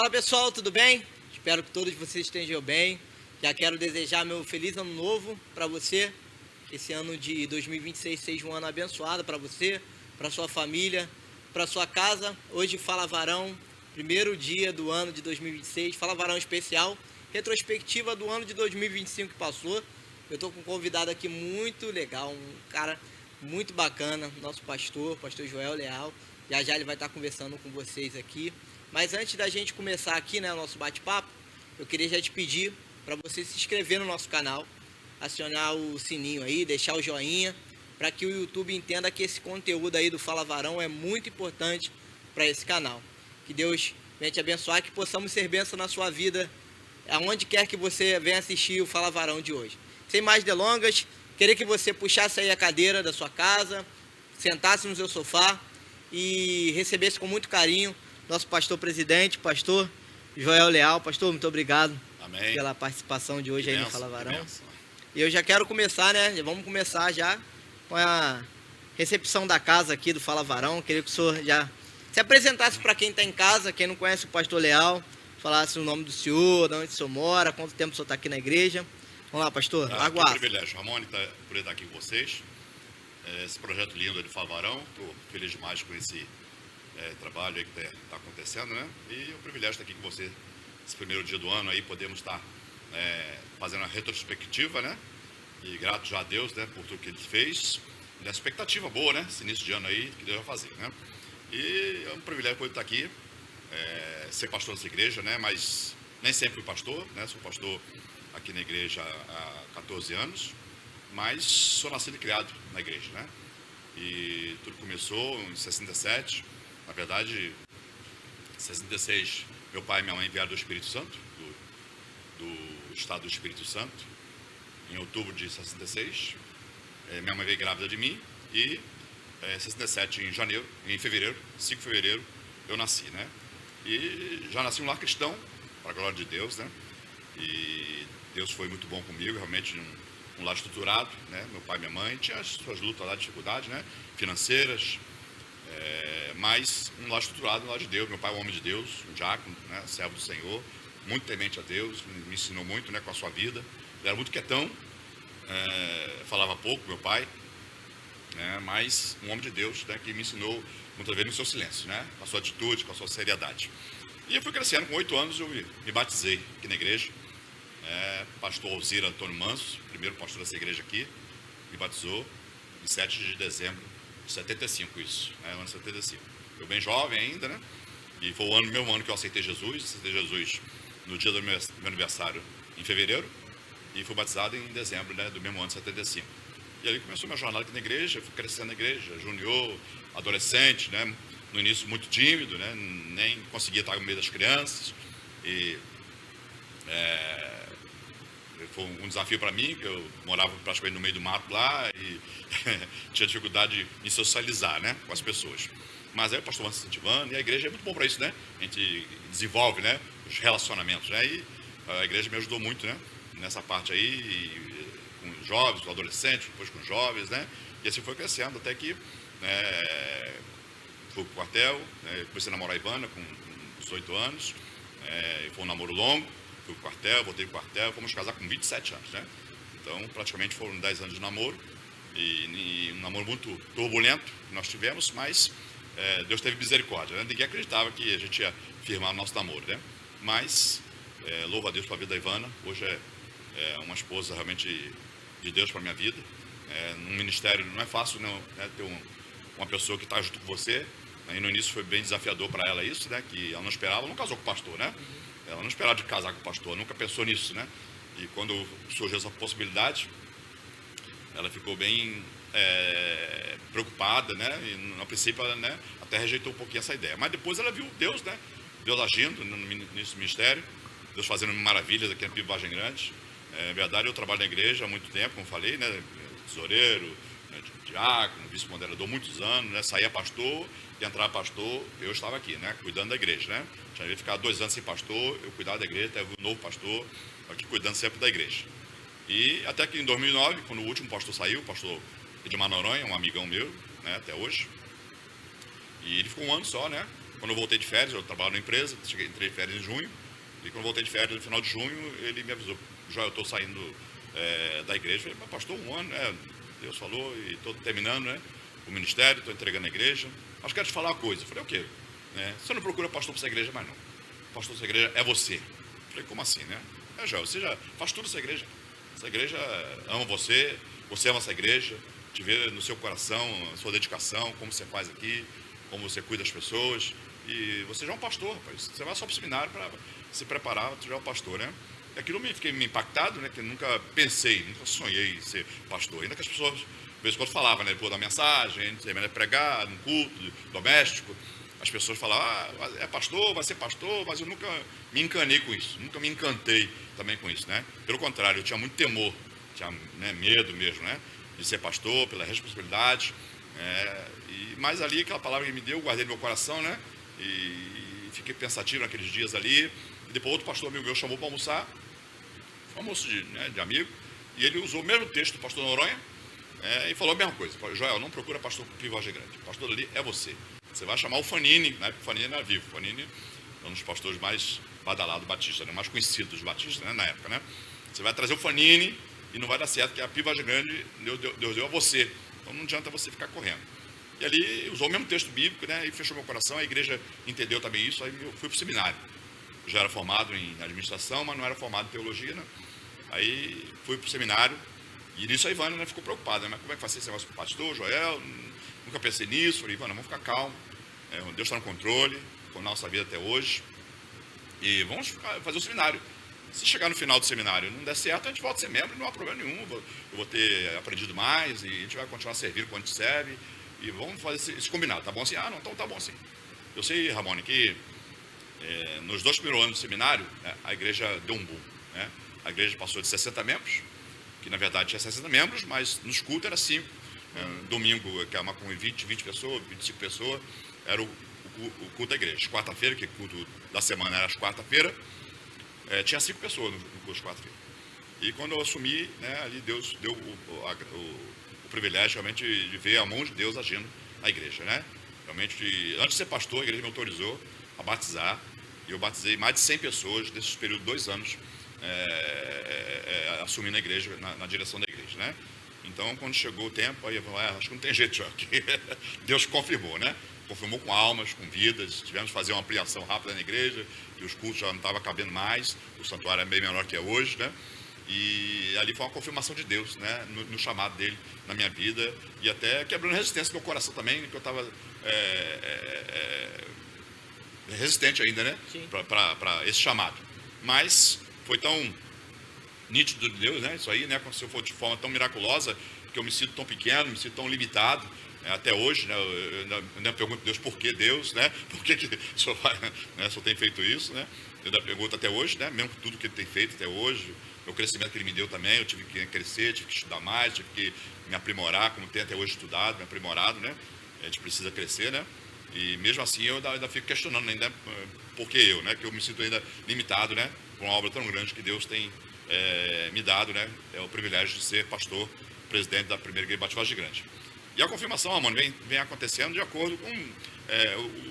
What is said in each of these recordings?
Fala pessoal, tudo bem? Espero que todos vocês estejam bem. Já quero desejar meu feliz ano novo para você. Que esse ano de 2026 seja um ano abençoado para você, para sua família, para sua casa. Hoje Fala Varão, primeiro dia do ano de 2026. Fala Varão especial, retrospectiva do ano de 2025 que passou. Eu estou com um convidado aqui muito legal, um cara muito bacana, nosso pastor Joel Leal. Já já ele vai estar conversando com vocês aqui. Mas antes da gente começar aqui, né, o nosso bate-papo, eu queria já te pedir para você se inscrever no nosso canal, acionar o sininho aí, deixar o joinha, para que o YouTube entenda que esse conteúdo aí do Fala Varão é muito importante para esse canal. Que Deus venha te abençoar, que possamos ser bênção na sua vida, aonde quer que você venha assistir o Fala Varão de hoje. Sem mais delongas, queria que você puxasse aí a cadeira da sua casa, sentasse no seu sofá e recebesse com muito carinho nosso pastor presidente, pastor Joel Leal. Pastor, muito obrigado. Amém. Pela participação de hoje aí no Fala Varão. Benção. E eu já quero começar, né? Vamos começar já com a recepção da casa aqui do Fala Varão. Queria que o senhor já se apresentasse para quem está em casa, quem não conhece o pastor Leal, falasse o nome do senhor, de onde o senhor mora, quanto tempo o senhor está aqui na igreja. Vamos lá, pastor, aguarda. Que privilégio, Ramone, por estar aqui com vocês. Esse projeto lindo do Fala Varão, estou feliz demais com esse trabalho aí que está acontecendo, né? E o privilégio de estar aqui com você, esse primeiro dia do ano aí, podemos estar fazendo a retrospectiva, né? E grato já a Deus, né, por tudo que Ele fez. E a expectativa boa, né? Esse início de ano aí, que Deus vai fazer, né? E é um privilégio poder estar aqui, ser pastor dessa igreja, né? Mas nem sempre fui pastor, né? Sou pastor aqui na igreja há 14 anos, mas sou nascido e criado na igreja, né? E tudo começou em 67. Na verdade, em 66, meu pai e minha mãe vieram do Espírito Santo, do estado do Espírito Santo, em outubro de 66. Minha mãe veio grávida de mim e em 67, em fevereiro, 5 de fevereiro, eu nasci, né? E já nasci em um lar cristão, para a glória de Deus, né? E Deus foi muito bom comigo, realmente um lar estruturado, né? Meu pai e minha mãe tinham as suas lutas lá, dificuldades, né? Financeiras, mas um lar estruturado, um lar de Deus. Meu pai é um homem de Deus, um diácono, né? Servo do Senhor, muito temente a Deus, me ensinou muito, né, com a sua vida. Ele era muito quietão, falava pouco, meu pai, né? Mas um homem de Deus, né, que me ensinou muitas vezes no seu silêncio, né? Com a sua atitude, com a sua seriedade. E eu fui crescendo, com 8 anos eu me batizei aqui na igreja. Pastor Alzir Antônio Manso, primeiro pastor dessa igreja aqui, me batizou em 7 de dezembro de 75, isso, né, ano 75. Eu bem jovem ainda, né? E foi o mesmo ano que eu aceitei Jesus no dia do meu aniversário, em fevereiro, e fui batizado em dezembro, né, do mesmo ano de 75. E ali começou minha jornada aqui na igreja, fui crescendo na igreja, junior, adolescente, né? No início muito tímido, né? Nem conseguia estar no meio das crianças. E foi um desafio para mim, que eu morava praticamente no meio do mato lá e tinha dificuldade em socializar, né, com as pessoas. Mas aí o pastor vai se incentivando, e a igreja é muito bom para isso, né? A gente desenvolve, né, os relacionamentos, né? E a igreja me ajudou muito, né, nessa parte aí, com os jovens, com os adolescentes, depois com os jovens, né? E assim foi crescendo, até que fui para o quartel, né, comecei a namorar a Ivana com 18 anos, foi um namoro longo. Fui para o quartel, voltei para o quartel, fomos casar com 27 anos, né? Então, praticamente foram 10 anos de namoro, e um namoro muito turbulento que nós tivemos, mas Deus teve misericórdia, né? Ninguém acreditava que a gente ia firmar o nosso namoro, né? Mas, louvo a Deus pela vida da Ivana, hoje é uma esposa realmente de Deus para a minha vida. Num ministério não é fácil, não, né, ter uma pessoa que está junto com você, né? E no início foi bem desafiador para ela isso, né? Que ela não esperava, não casou com o pastor, né? Ela não esperava de casar com o pastor, nunca pensou nisso, né? E quando surgiu essa possibilidade, ela ficou bem preocupada, né? E no princípio ela, né, até rejeitou um pouquinho essa ideia. Mas depois ela viu Deus, né? Deus agindo nesse ministério, Deus fazendo maravilhas aqui na Piva Vargem Grande. É verdade, eu trabalho na igreja há muito tempo, como falei, né? Tesoureiro, né, diácono, vice-moderador, muitos anos, né? Saía pastor e entrava pastor, eu estava aqui, né? Cuidando da igreja, né? Tinha ficado 2 anos sem pastor, eu cuidava da igreja, teve um novo pastor, aqui cuidando sempre da igreja. E até que em 2009, quando o último pastor saiu, o pastor Edmar Noronha, um amigão meu, né, até hoje, e ele ficou 1 ano só, né? Quando eu voltei de férias, eu trabalho na empresa, entrei de férias em junho, e quando eu voltei de férias no final de junho, ele me avisou, Joel, eu estou saindo da igreja. Eu falei, mas pastor, um ano, né? Deus falou, e estou terminando, né? O ministério, estou entregando a igreja, mas quero te falar uma coisa. Eu falei, o quê? Você não procura pastor para essa igreja mais não. O pastor dessa igreja é você. Eu falei, como assim, né? Joel, você já faz tudo essa igreja. Essa igreja ama você, você ama essa igreja, te vê no seu coração, a sua dedicação, como você faz aqui, como você cuida das pessoas. E você já é um pastor, rapaz. Você vai só para o seminário para se preparar, você já é um pastor, né? E aquilo fiquei impactado, né? Que eu nunca pensei, nunca sonhei em ser pastor. Ainda que as pessoas, de vez em quando, falavam, né? Depois da mensagem, termina de pregar, num culto doméstico, as pessoas falavam, é pastor, vai ser pastor, mas eu nunca me encanei com isso, nunca me encantei também com isso, né? Pelo contrário, eu tinha muito temor, tinha, né, medo mesmo, né? De ser pastor, pela responsabilidade. Mas ali, aquela palavra que ele me deu, eu guardei no meu coração, né? E fiquei pensativo naqueles dias ali. E depois outro pastor amigo meu chamou para almoçar, um almoço de amigo, e ele usou o mesmo texto do pastor Noronha, e falou a mesma coisa. Joel, não procura pastor com Vargem Grande, o pastor ali é você. Você vai chamar o Fanini, né? O Fanini era vivo, o Fanini é um dos pastores mais badalados batistas, né? Mais conhecidos dos batistas, né? Na época, né? Você vai trazer o Fanini e não vai dar certo, que a Vargem Grande Deus deu a você, então não adianta você ficar correndo. E ali usou o mesmo texto bíblico, né? E fechou meu coração, a igreja entendeu também isso, aí eu fui para o seminário. Eu já era formado em administração, mas não era formado em teologia, né? Aí fui para o seminário, e nisso a Ivana, né, ficou preocupada, né? Mas como é que vai ser esse negócio com o pastor, Joel? Nunca pensei nisso. Falei, Ivana, vamos ficar calmo, Deus está no controle, com a nossa vida até hoje, e vamos fazer o seminário. Se chegar no final do seminário e não der certo, a gente volta a ser membro, não há problema nenhum, eu vou ter aprendido mais, e a gente vai continuar servindo quando a gente serve, e vamos fazer esse combinado, tá bom assim? Ah, não, então tá bom assim. Eu sei, Ramone, que nos 2 primeiros anos do seminário, a igreja deu um boom, né? A igreja passou de 60 membros, que na verdade tinha 60 membros, mas nos cultos era 5. Domingo, que era com 20 pessoas, 25 pessoas, era o culto da igreja. Quarta-feira, que o culto da semana era às quarta-feira, tinha 5 pessoas no culto de quarta-feira. E quando eu assumi, né, ali Deus deu o privilégio realmente de ver a mão de Deus agindo na igreja, né? Realmente, antes de ser pastor, a igreja me autorizou a batizar, e eu batizei mais de 100 pessoas nesses períodos de 2 anos, assumindo a igreja, na direção da igreja, né? Então, quando chegou o tempo, aí eu falei, acho que não tem jeito, já, que Deus confirmou, né? Confirmou com almas, com vidas, tivemos que fazer uma ampliação rápida na igreja, e os cultos já não estavam cabendo mais, o santuário é bem menor que é hoje, né? E ali foi uma confirmação de Deus, né? No chamado dele na minha vida, e até quebrando resistência no meu coração também, que eu estava resistente ainda, né? Para esse chamado. Mas foi tão nítido de Deus, né? Isso aí, né? Aconteceu de forma tão miraculosa, que eu me sinto tão pequeno, me sinto tão limitado, até hoje, né? Eu ainda pergunto a Deus, por que Deus, né? Por que o senhor, né, o senhor tem feito isso, né? Eu ainda pergunto até hoje, né? Mesmo com tudo que ele tem feito até hoje, o crescimento que ele me deu também, eu tive que crescer, tive que estudar mais, tive que me aprimorar, como tenho até hoje estudado, me aprimorado, né? A gente precisa crescer, né? E mesmo assim eu ainda fico questionando ainda por que eu, né? Que eu me sinto ainda limitado, né? Com uma obra tão grande que Deus tem me dado, né? É o privilégio de ser pastor, presidente da primeira igreja Batista Vargem Grande. E a confirmação, Ramone, vem acontecendo de acordo com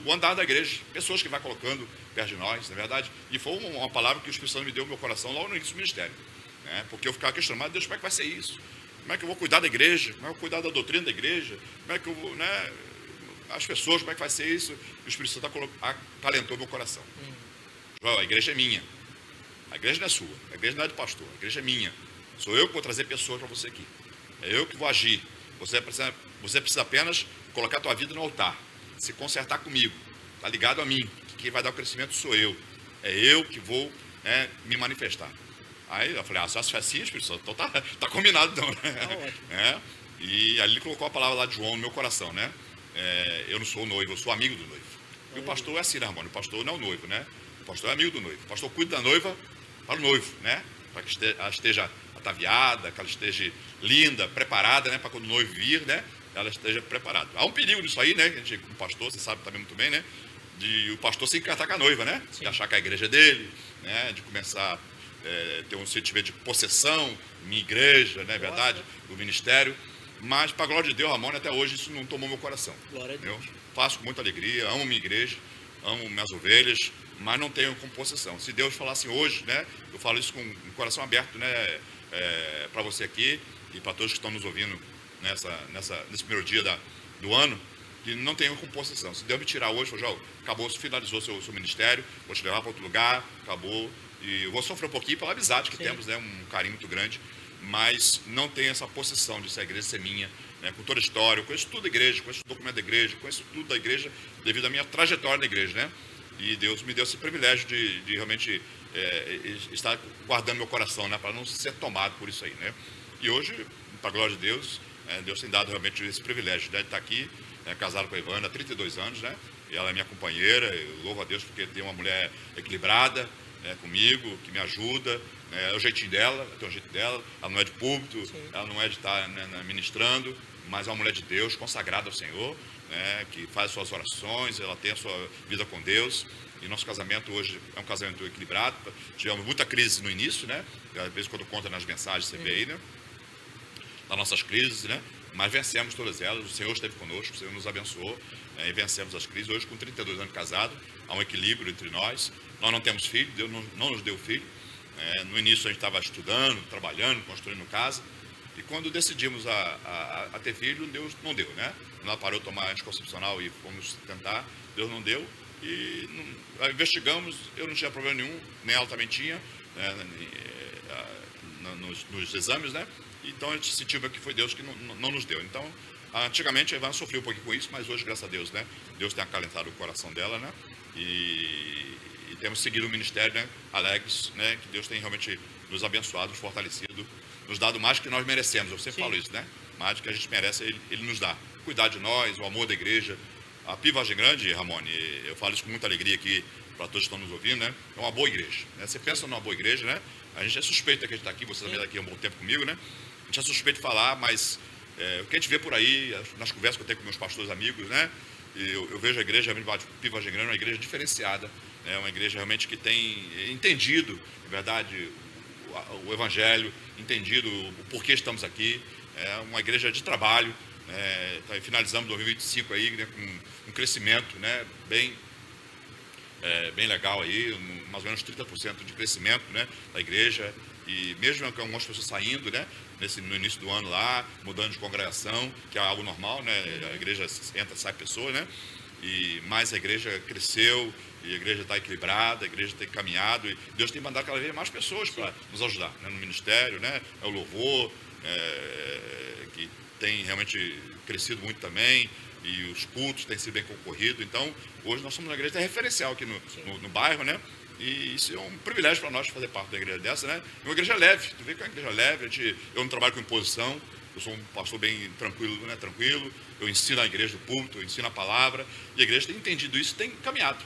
o andar da igreja, pessoas que vai colocando perto de nós, na verdade. E foi uma palavra que o Espírito Santo me deu no meu coração logo no início do ministério, né? Porque eu ficava questionando, mas Deus, como é que vai ser isso? Como é que eu vou cuidar da igreja? Como é que eu vou cuidar da doutrina da igreja? Como é que eu vou, né? As pessoas, como é que vai ser isso? O Espírito Santo acalentou meu coração. Joel, a igreja é minha. A igreja não é sua, a igreja não é do pastor, a igreja é minha. Sou eu que vou trazer pessoas para você aqui. É eu que vou agir. Você precisa apenas colocar a tua vida no altar, se consertar comigo, tá ligado a mim. Quem vai dar o crescimento sou eu. É eu que vou me manifestar. Aí eu falei, se é assim, Espírito Santo, então tá combinado então, né? E ali ele colocou a palavra lá de João no meu coração, né? Eu não sou o noivo, eu sou amigo do noivo. E o pastor é assim, né, Ramone? O pastor não é o noivo, né? O pastor é amigo do noivo. O pastor cuida da noiva para o noivo, né? Para que ela esteja ataviada, que ela esteja linda, preparada, né? Para quando o noivo vir, né? Ela esteja preparada. Há um perigo nisso aí, né? Como pastor, você sabe também muito bem, né? De o pastor se encantar com a noiva, né? Sim. De achar que a igreja é dele, né? De começar ter um sentimento de possessão, minha igreja, né? Verdade? O ministério. Mas, para a glória de Deus, Ramone, até hoje isso não tomou meu coração. Glória a Deus. Faço com muita alegria, amo minha igreja, amo minhas ovelhas, mas não tenho como possessão. Se Deus falasse hoje, né, eu falo isso com o coração aberto, né, para você aqui e para todos que estão nos ouvindo nesse primeiro dia do ano, que não tenho como possessão. Se Deus me tirar hoje, eu já acabou, finalizou seu ministério, vou te levar para outro lugar, acabou. E eu vou sofrer um pouquinho pela amizade que temos, né, um carinho muito grande, mas não tenho essa possessão de ser a igreja ser minha, né, com toda a história. Eu conheço tudo da igreja, conheço o documento da igreja, conheço tudo da igreja devido à minha trajetória na igreja, né? E Deus me deu esse privilégio de realmente estar guardando meu coração, né, para não ser tomado por isso aí, né? E hoje, para a glória de Deus, Deus tem dado realmente esse privilégio, né, de estar aqui, casado com a Ivana há 32 anos, né? E ela é minha companheira, eu louvo a Deus porque tem uma mulher equilibrada, comigo, que me ajuda, é o jeitinho dela, tem o jeito dela, ela não é de púlpito, ela não é de estar, né, ministrando, mas é uma mulher de Deus, consagrada ao Senhor, né, que faz suas orações, ela tem a sua vida com Deus, e nosso casamento hoje é um casamento equilibrado. Tivemos muita crise no início, né, às vezes quando conta nas mensagens você vê aí, né, das nossas crises, né, mas vencemos todas elas, o Senhor esteve conosco, o Senhor nos abençoou, e vencemos as crises. Hoje, com 32 anos de casado, há um equilíbrio entre nós. Nós não temos filho, Deus não nos deu filho. No início a gente estava estudando, trabalhando, construindo casa, e quando decidimos a ter filho, Deus não deu, né? Ela parou de tomar anticoncepcional e fomos tentar, Deus não deu, e investigamos, eu não tinha problema nenhum, nem ela também tinha, né, nos exames, né? Então a gente sentiu que foi Deus que não nos deu. Então, antigamente a Ivana sofreu um pouquinho com isso, mas hoje, graças a Deus, né? Deus tem acalentado o coração dela, né? E temos seguido o ministério, né, alegres, né, que Deus tem realmente nos abençoado, nos fortalecido, nos dado mais do que nós merecemos. Eu sempre falo isso, né? Mais do que a gente merece, ele nos dá. Cuidar de nós, o amor da igreja. A Pia Vargem Grande, Ramone, eu falo isso com muita alegria aqui para todos que estão nos ouvindo, né? É uma boa igreja, né? Você pensa numa boa igreja, né? A gente é suspeito que a gente está aqui, você também está aqui há um bom tempo comigo, né? A gente é suspeito de falar, mas o que a gente vê por aí, nas conversas que eu tenho com meus pastores amigos, né? Eu vejo a igreja, a Pia Vargem Grande, uma igreja diferenciada. É uma igreja realmente que tem entendido, na verdade, o Evangelho, entendido o porquê estamos aqui. É uma igreja de trabalho. Finalizamos 2025 aí, né, com um crescimento, né, bem legal aí, mais ou menos 30% de crescimento, né, da igreja. E mesmo com algumas pessoas saindo, né, no início do ano lá, mudando de congregação, que é algo normal, né, a igreja entra e sai pessoas, né, mas a igreja cresceu, e a igreja está equilibrada, a igreja tem caminhado, e Deus tem mandado cada vez mais pessoas para nos ajudar, né, no ministério, né, o louvor, que tem realmente crescido muito também, e os cultos têm sido bem concorridos. Então, hoje nós somos uma igreja referencial aqui no bairro, né? E isso é um privilégio para nós fazer parte da igreja dessa, né? É uma igreja leve, tu vê que é uma igreja leve, eu não trabalho com imposição, eu sou um pastor bem tranquilo, né? Tranquilo, eu ensino a igreja do púlpito, eu ensino a palavra, e a igreja tem entendido isso, tem caminhado.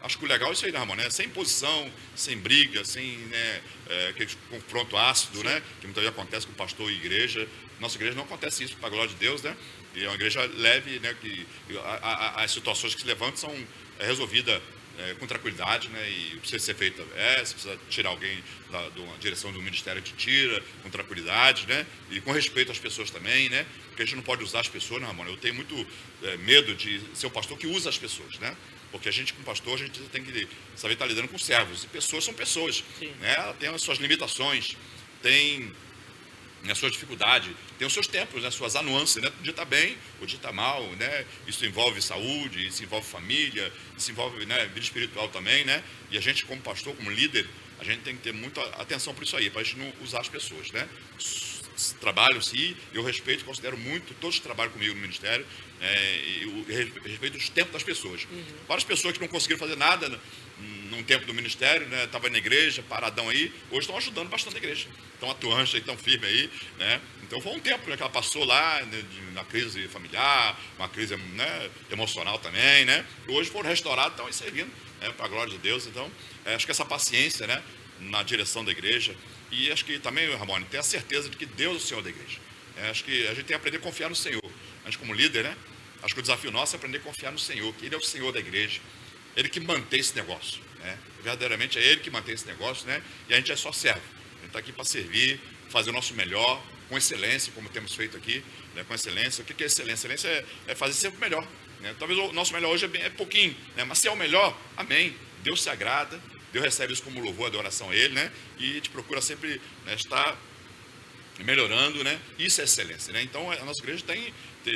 Acho que o legal é isso aí, né, Ramon? Né? Sem imposição, sem briga, sem, né, aquele confronto ácido, né? Que muitas vezes acontece com pastor e igreja. Nossa igreja não acontece isso, para a glória de Deus, né? E é uma igreja leve, né? Que as situações que se levantam são resolvidas com tranquilidade, né? E precisa ser feita, se precisa tirar alguém da direção do ministério, a gente tira com tranquilidade, né? E com respeito às pessoas também, né? Porque a gente não pode usar as pessoas, né, Ramon? Eu tenho muito medo de ser um pastor que usa as pessoas, né? Porque a gente, como pastor, a gente tem que saber estar lidando com servos. E pessoas são pessoas, né? Ela tem as suas limitações, tem a sua dificuldade, tem os seus tempos, né? Suas anuâncias, né? Um dia está bem, o dia está mal, né? Isso envolve saúde, isso envolve família, isso envolve, né, vida espiritual também, né? E a gente, como pastor, como líder, a gente tem que ter muita atenção por isso aí, para a gente não usar as pessoas, né? Trabalho, sim, eu respeito, considero muito todos que trabalham comigo no ministério, eu respeito os tempos das pessoas. Várias pessoas que não conseguiram fazer nada num tempo do ministério, né, estavam na igreja, paradão aí, hoje estão ajudando bastante a igreja, estão atuantes, estão firmes aí, né? Então foi um tempo, né, que ela passou lá, né, na crise familiar, uma crise, né, emocional também, né? Hoje foram restaurados, estão aí servindo, né, para a glória de Deus. Então, acho que essa paciência, né, na direção da igreja. E acho que também, Ramon, tem a certeza de que Deus é o Senhor da igreja. Acho que a gente tem que aprender a confiar no Senhor. A gente, como líder, né? Acho que o desafio nosso é aprender a confiar no Senhor, que Ele é o Senhor da igreja. Ele que mantém esse negócio, né? Verdadeiramente é Ele que mantém esse negócio, né? E a gente é só servo. A gente está aqui para servir, fazer o nosso melhor, com excelência, como temos feito aqui, né? Com excelência. O que é excelência? Excelência é fazer sempre o melhor, né? Talvez o nosso melhor hoje é pouquinho, né? Mas se é o melhor, amém. Deus se agrada, Deus recebe isso como louvor, adoração a Ele, né? E a gente procura sempre, né, estar melhorando, né? Isso é excelência, né? Então a nossa igreja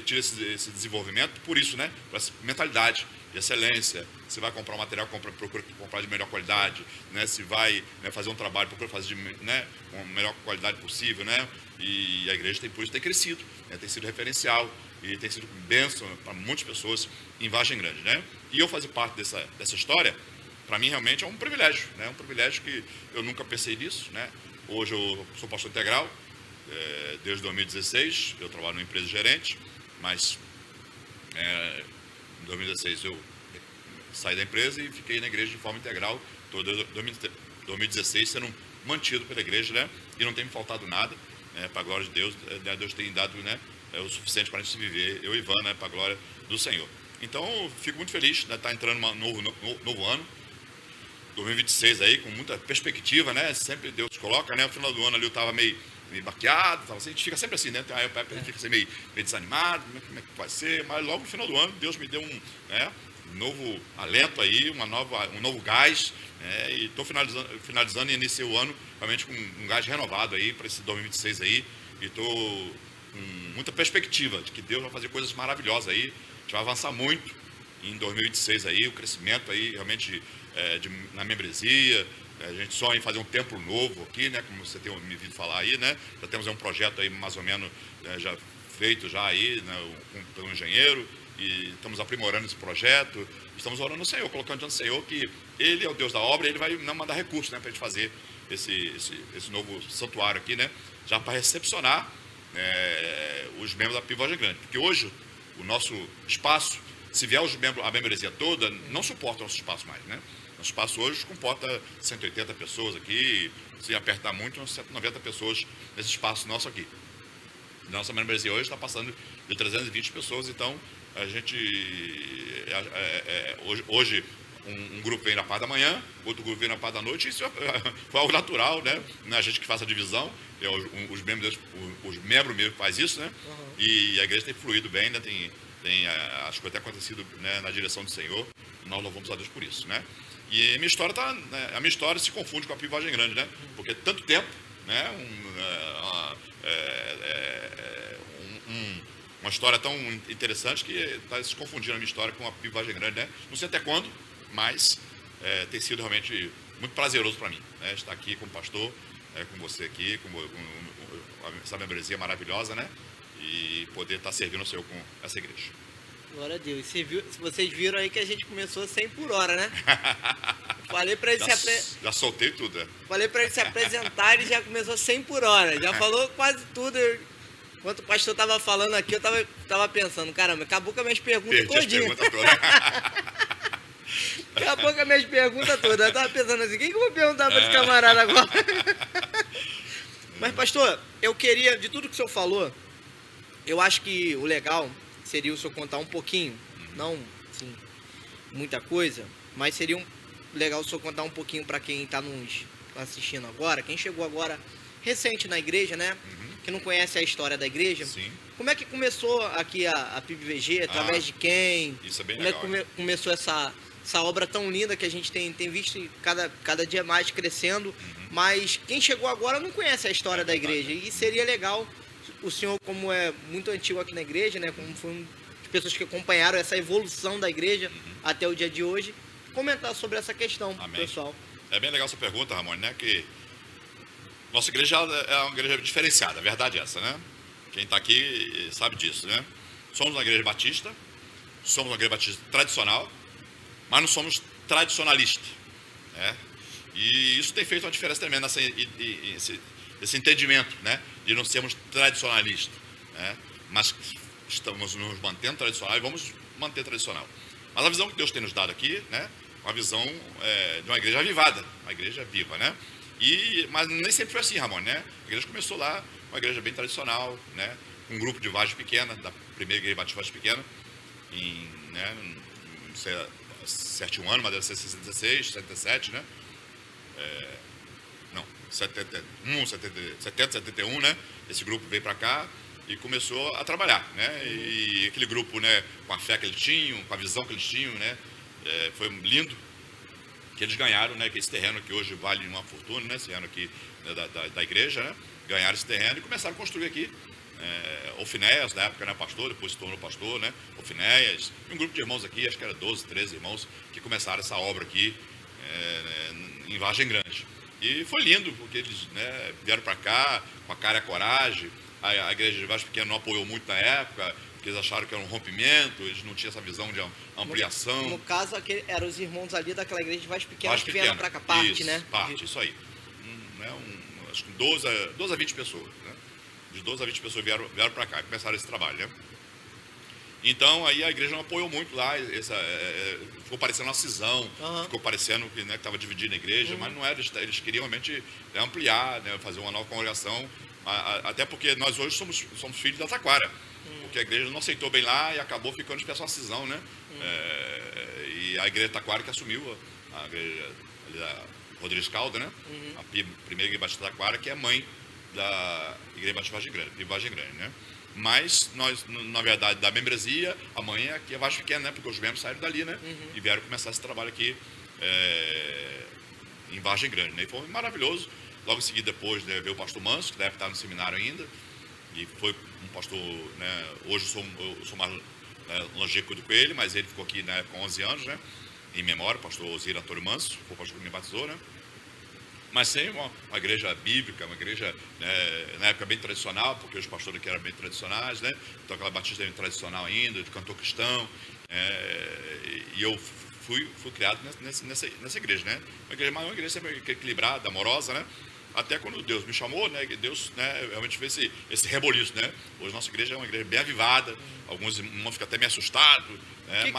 tira esse desenvolvimento por isso, né? Por essa mentalidade de excelência. Você vai comprar um material, procura comprar de melhor qualidade, né? Se vai, né, fazer um trabalho, procura fazer de, né, com a melhor qualidade possível, né? E a igreja por isso tem crescido, né? Tem sido referencial e tem sido bênção para muitas pessoas em Vargem Grande, né? E eu fazer parte dessa história, para mim realmente é um privilégio, né? Um privilégio que eu nunca pensei nisso, né? Hoje eu sou pastor integral, desde 2016, eu trabalho numa empresa gerente, mas em 2016 eu saí da empresa e fiquei na igreja de forma integral, todo 2016 sendo mantido pela igreja, né? E não tem me faltado nada, para a glória de Deus, Deus tem dado, né, o suficiente para a gente viver, eu e Ivan, né, para a glória do Senhor. Então, eu fico muito feliz, né, estar entrando um novo ano, 2026 aí, com muita perspectiva, né? Sempre Deus coloca, né? No final do ano ali eu estava meio baqueado, assim, a gente fica sempre assim, né? Aí a gente fica assim, meio desanimado, como é que vai ser? Mas logo no final do ano, Deus me deu um novo alento aí, um novo gás, né? E estou finalizando e iniciei o ano realmente com um gás renovado aí para esse 2026 aí, e estou com muita perspectiva de que Deus vai fazer coisas maravilhosas aí, a gente vai avançar muito em 2026 aí, o crescimento aí realmente na membresia. A gente sonha em fazer um templo novo aqui, né? Como você tem me ouvido falar aí, né? Já temos um projeto aí mais ou menos já feito já aí, né, pelo engenheiro, e estamos aprimorando esse projeto. Estamos orando no Senhor, colocando diante do Senhor que Ele é o Deus da obra, e Ele vai não mandar recursos, né, para a gente fazer esse novo santuário aqui, né? Já para recepcionar os membros da PIB Vargem Grande, porque hoje o nosso espaço, se vier a membresia toda, não suporta o nosso espaço mais, né? Nosso espaço hoje comporta 180 pessoas aqui, se apertar muito, umas 190 pessoas nesse espaço nosso aqui. Nossa membresia hoje está passando de 320 pessoas, então a gente, hoje um grupo vem na parte da manhã, outro grupo vem na parte da noite, isso foi algo natural, né? A gente que faz a divisão, os membros mesmo faz isso, né? Uhum. E a igreja tem fluído bem, né? As coisas têm acontecido, né, na direção do Senhor, nós louvamos a Deus por isso, né? E a minha história se confunde com a PIB Vargem Grande, né? Porque tanto tempo, né? Uma história tão interessante que está se confundindo a minha história com a PIB Vargem Grande, né? Não sei até quando, mas tem sido realmente muito prazeroso para mim, né? Estar aqui como pastor, com você aqui, com essa membresia maravilhosa, né? E poder estar servindo o Senhor com essa igreja. Glória a Deus. Vocês viram aí que a gente começou 100 por hora, né? Falei para ele já soltei tudo, né? Falei para ele se apresentar, ele já começou 100 por hora. Já falou quase tudo. Enquanto o pastor estava falando aqui, eu tava pensando, caramba, acabou com as minhas perguntas todinhas. Acabou com as minhas perguntas todas. Eu estava pensando assim, o que eu vou perguntar para esse camarada agora? Mas, pastor, eu queria, de tudo que o senhor falou, eu acho que o legal seria o senhor contar um pouquinho, não, assim, muita coisa, mas seria legal o senhor contar um pouquinho para quem está nos assistindo agora, quem chegou agora recente na igreja, né? Que não conhece a história da igreja. Sim. Como é que começou aqui a PIBVG? Através de quem? Isso é bem legal. Como é que começou essa obra tão linda que a gente tem visto cada dia mais crescendo, mas quem chegou agora não conhece a história da igreja, e seria legal o senhor, como é muito antigo aqui na igreja, né, como foi uma das pessoas que acompanharam essa evolução da igreja até o dia de hoje, comentar sobre essa questão, pessoal. É bem legal essa pergunta, Ramon, né, que nossa igreja é uma igreja diferenciada, a verdade é essa, né? Quem está aqui sabe disso, né? Somos uma igreja batista, somos uma igreja batista tradicional, mas não somos tradicionalistas, né? E isso tem feito uma diferença tremenda, esse entendimento, né? De não sermos tradicionalistas, né? Mas estamos nos mantendo tradicional e vamos manter tradicional. Mas a visão que Deus tem nos dado aqui, né? Uma visão de uma igreja avivada, uma igreja viva, né? Mas nem sempre foi assim, Ramon, né? A igreja começou lá, uma igreja bem tradicional, né? Um grupo de Vargem Pequena, da primeira igreja batista Vargem Pequena, não sei certinho ano, mas deve ser 66, 77, né? Não, 70, 71, né? Esse grupo veio para cá, e começou a trabalhar, né? E aquele grupo, né, com a fé que eles tinham, com a visão que eles tinham, né, foi lindo que eles ganharam, né, que esse terreno que hoje vale uma fortuna, né, esse terreno aqui, né, da igreja, né, ganharam esse terreno e começaram a construir aqui. Ofinéias, na época, né, pastor, depois se tornou pastor, né, Ofinéias, e um grupo de irmãos aqui, acho que era 12, 13 irmãos, que começaram essa obra aqui, em Vargem Grande. E foi lindo, porque eles, né, vieram para cá com a cara e a coragem. A igreja de Vargem Pequena não apoiou muito na época, porque eles acharam que era um rompimento, eles não tinham essa visão de ampliação. No caso, eram os irmãos ali daquela igreja de Vargem Pequena que vieram para cá, parte, isso, né? Parte, isso aí. Acho que 12 a 20 pessoas, né? De 12 a 20 pessoas vieram para cá e começaram esse trabalho, né? Então, aí a igreja não apoiou muito lá, ficou parecendo uma cisão, ficou parecendo que estava dividindo a igreja, mas não era, eles queriam realmente ampliar, né, fazer uma nova congregação, até porque nós hoje somos filhos da Taquara, porque a igreja não aceitou bem lá e acabou ficando de uma cisão, né? E a igreja Taquara que assumiu, a igreja ali da Rodrigues Calda, né? A primeira igreja Batista Taquara, que é mãe da igreja Batista de Vargem Grande, né? Mas nós, na verdade, da membresia, amanhã aqui é Vargem Pequena, né? Porque os membros saíram dali, né? E vieram começar esse trabalho aqui em Vargem Grande, né? E foi maravilhoso. Logo em seguida, depois, né, veio o pastor Manso, que deve estar no seminário ainda, e foi um pastor, né? Hoje eu sou mais longínquo do que ele, mas ele ficou aqui na época 11 anos, né? Em memória, o pastor Osir Antônio Manso, foi o pastor que me batizou, né? Mas sem uma igreja bíblica, uma igreja, né, na época bem tradicional, porque os pastores aqui eram bem tradicionais, né? Então aquela batista bem tradicional ainda, de cantor cristão. E eu fui criado nessa igreja, né? Uma igreja sempre equilibrada, amorosa, né? Até quando Deus me chamou, né? Deus, né, realmente fez esse reboliço, né? Hoje nossa igreja é uma igreja bem avivada, alguns irmãos ficam até meio assustados, né?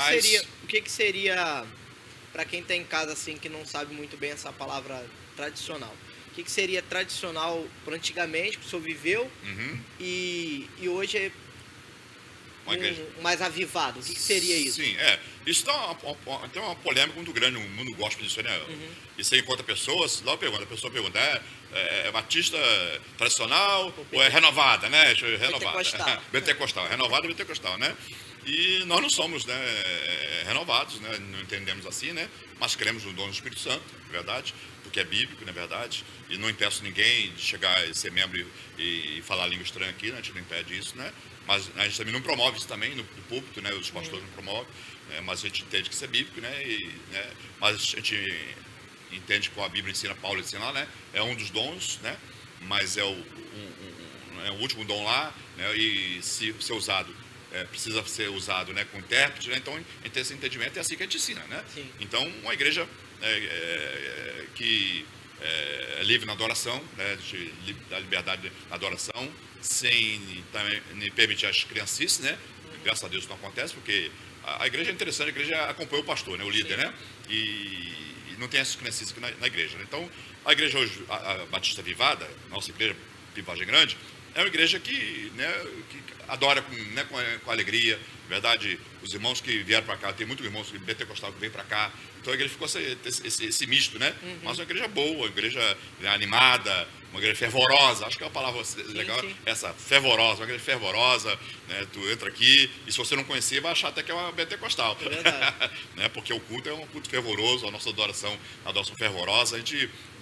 O que seria, para quem está em casa assim, que não sabe muito bem essa palavra tradicional, o que seria tradicional por antigamente, que o senhor viveu, e hoje é mais avivado? O que seria isso? Sim, isso tem uma polêmica muito grande no mundo gospel disso, né? E você encontra pessoas, lá a pessoa pergunta, é batista tradicional ou é renovada, né? Renovada. Pentecostal. Renovada e pentecostal, né? E nós não somos, né, renovados, né? Não entendemos assim, né? Mas cremos no dom do Espírito Santo, é verdade, porque é bíblico, na verdade, e não impeço ninguém de chegar e ser membro e falar língua estranha aqui, né? A gente não impede isso, né? Mas a gente também não promove isso também no púlpito, né? Os pastores não promovem, mas a gente entende que isso é bíblico, né? Mas a gente entende que a Bíblia ensina, Paulo ensina lá, né? É um dos dons, né? Mas é o último dom lá, né? E se ser usado, precisa ser usado, né, com intérprete, né? Então, em ter esse entendimento, é assim que a gente ensina, né? Sim. Então, uma igreja que é livre na adoração, né? Da liberdade na adoração, sem também permitir as criancices, né? Graças a Deus isso não acontece, porque a igreja é interessante, a igreja acompanha o pastor, né? O líder, né? E não tem essas criancices na igreja, né? Então, a igreja hoje, a Batista Avivada, nossa igreja Vargem Grande, é uma igreja que adora com alegria, na verdade, os irmãos que vieram para cá, tem muitos irmãos pentecostais que vêm para cá, então a igreja ficou esse misto, né? Mas uma igreja boa, uma igreja animada, uma igreja fervorosa, acho que é uma palavra legal, essa fervorosa, uma igreja fervorosa, né? Tu entra aqui e se você não conhecer, vai achar até que é uma pentecostal, é verdade. né? Porque o culto é um culto fervoroso, a nossa adoração fervorosa,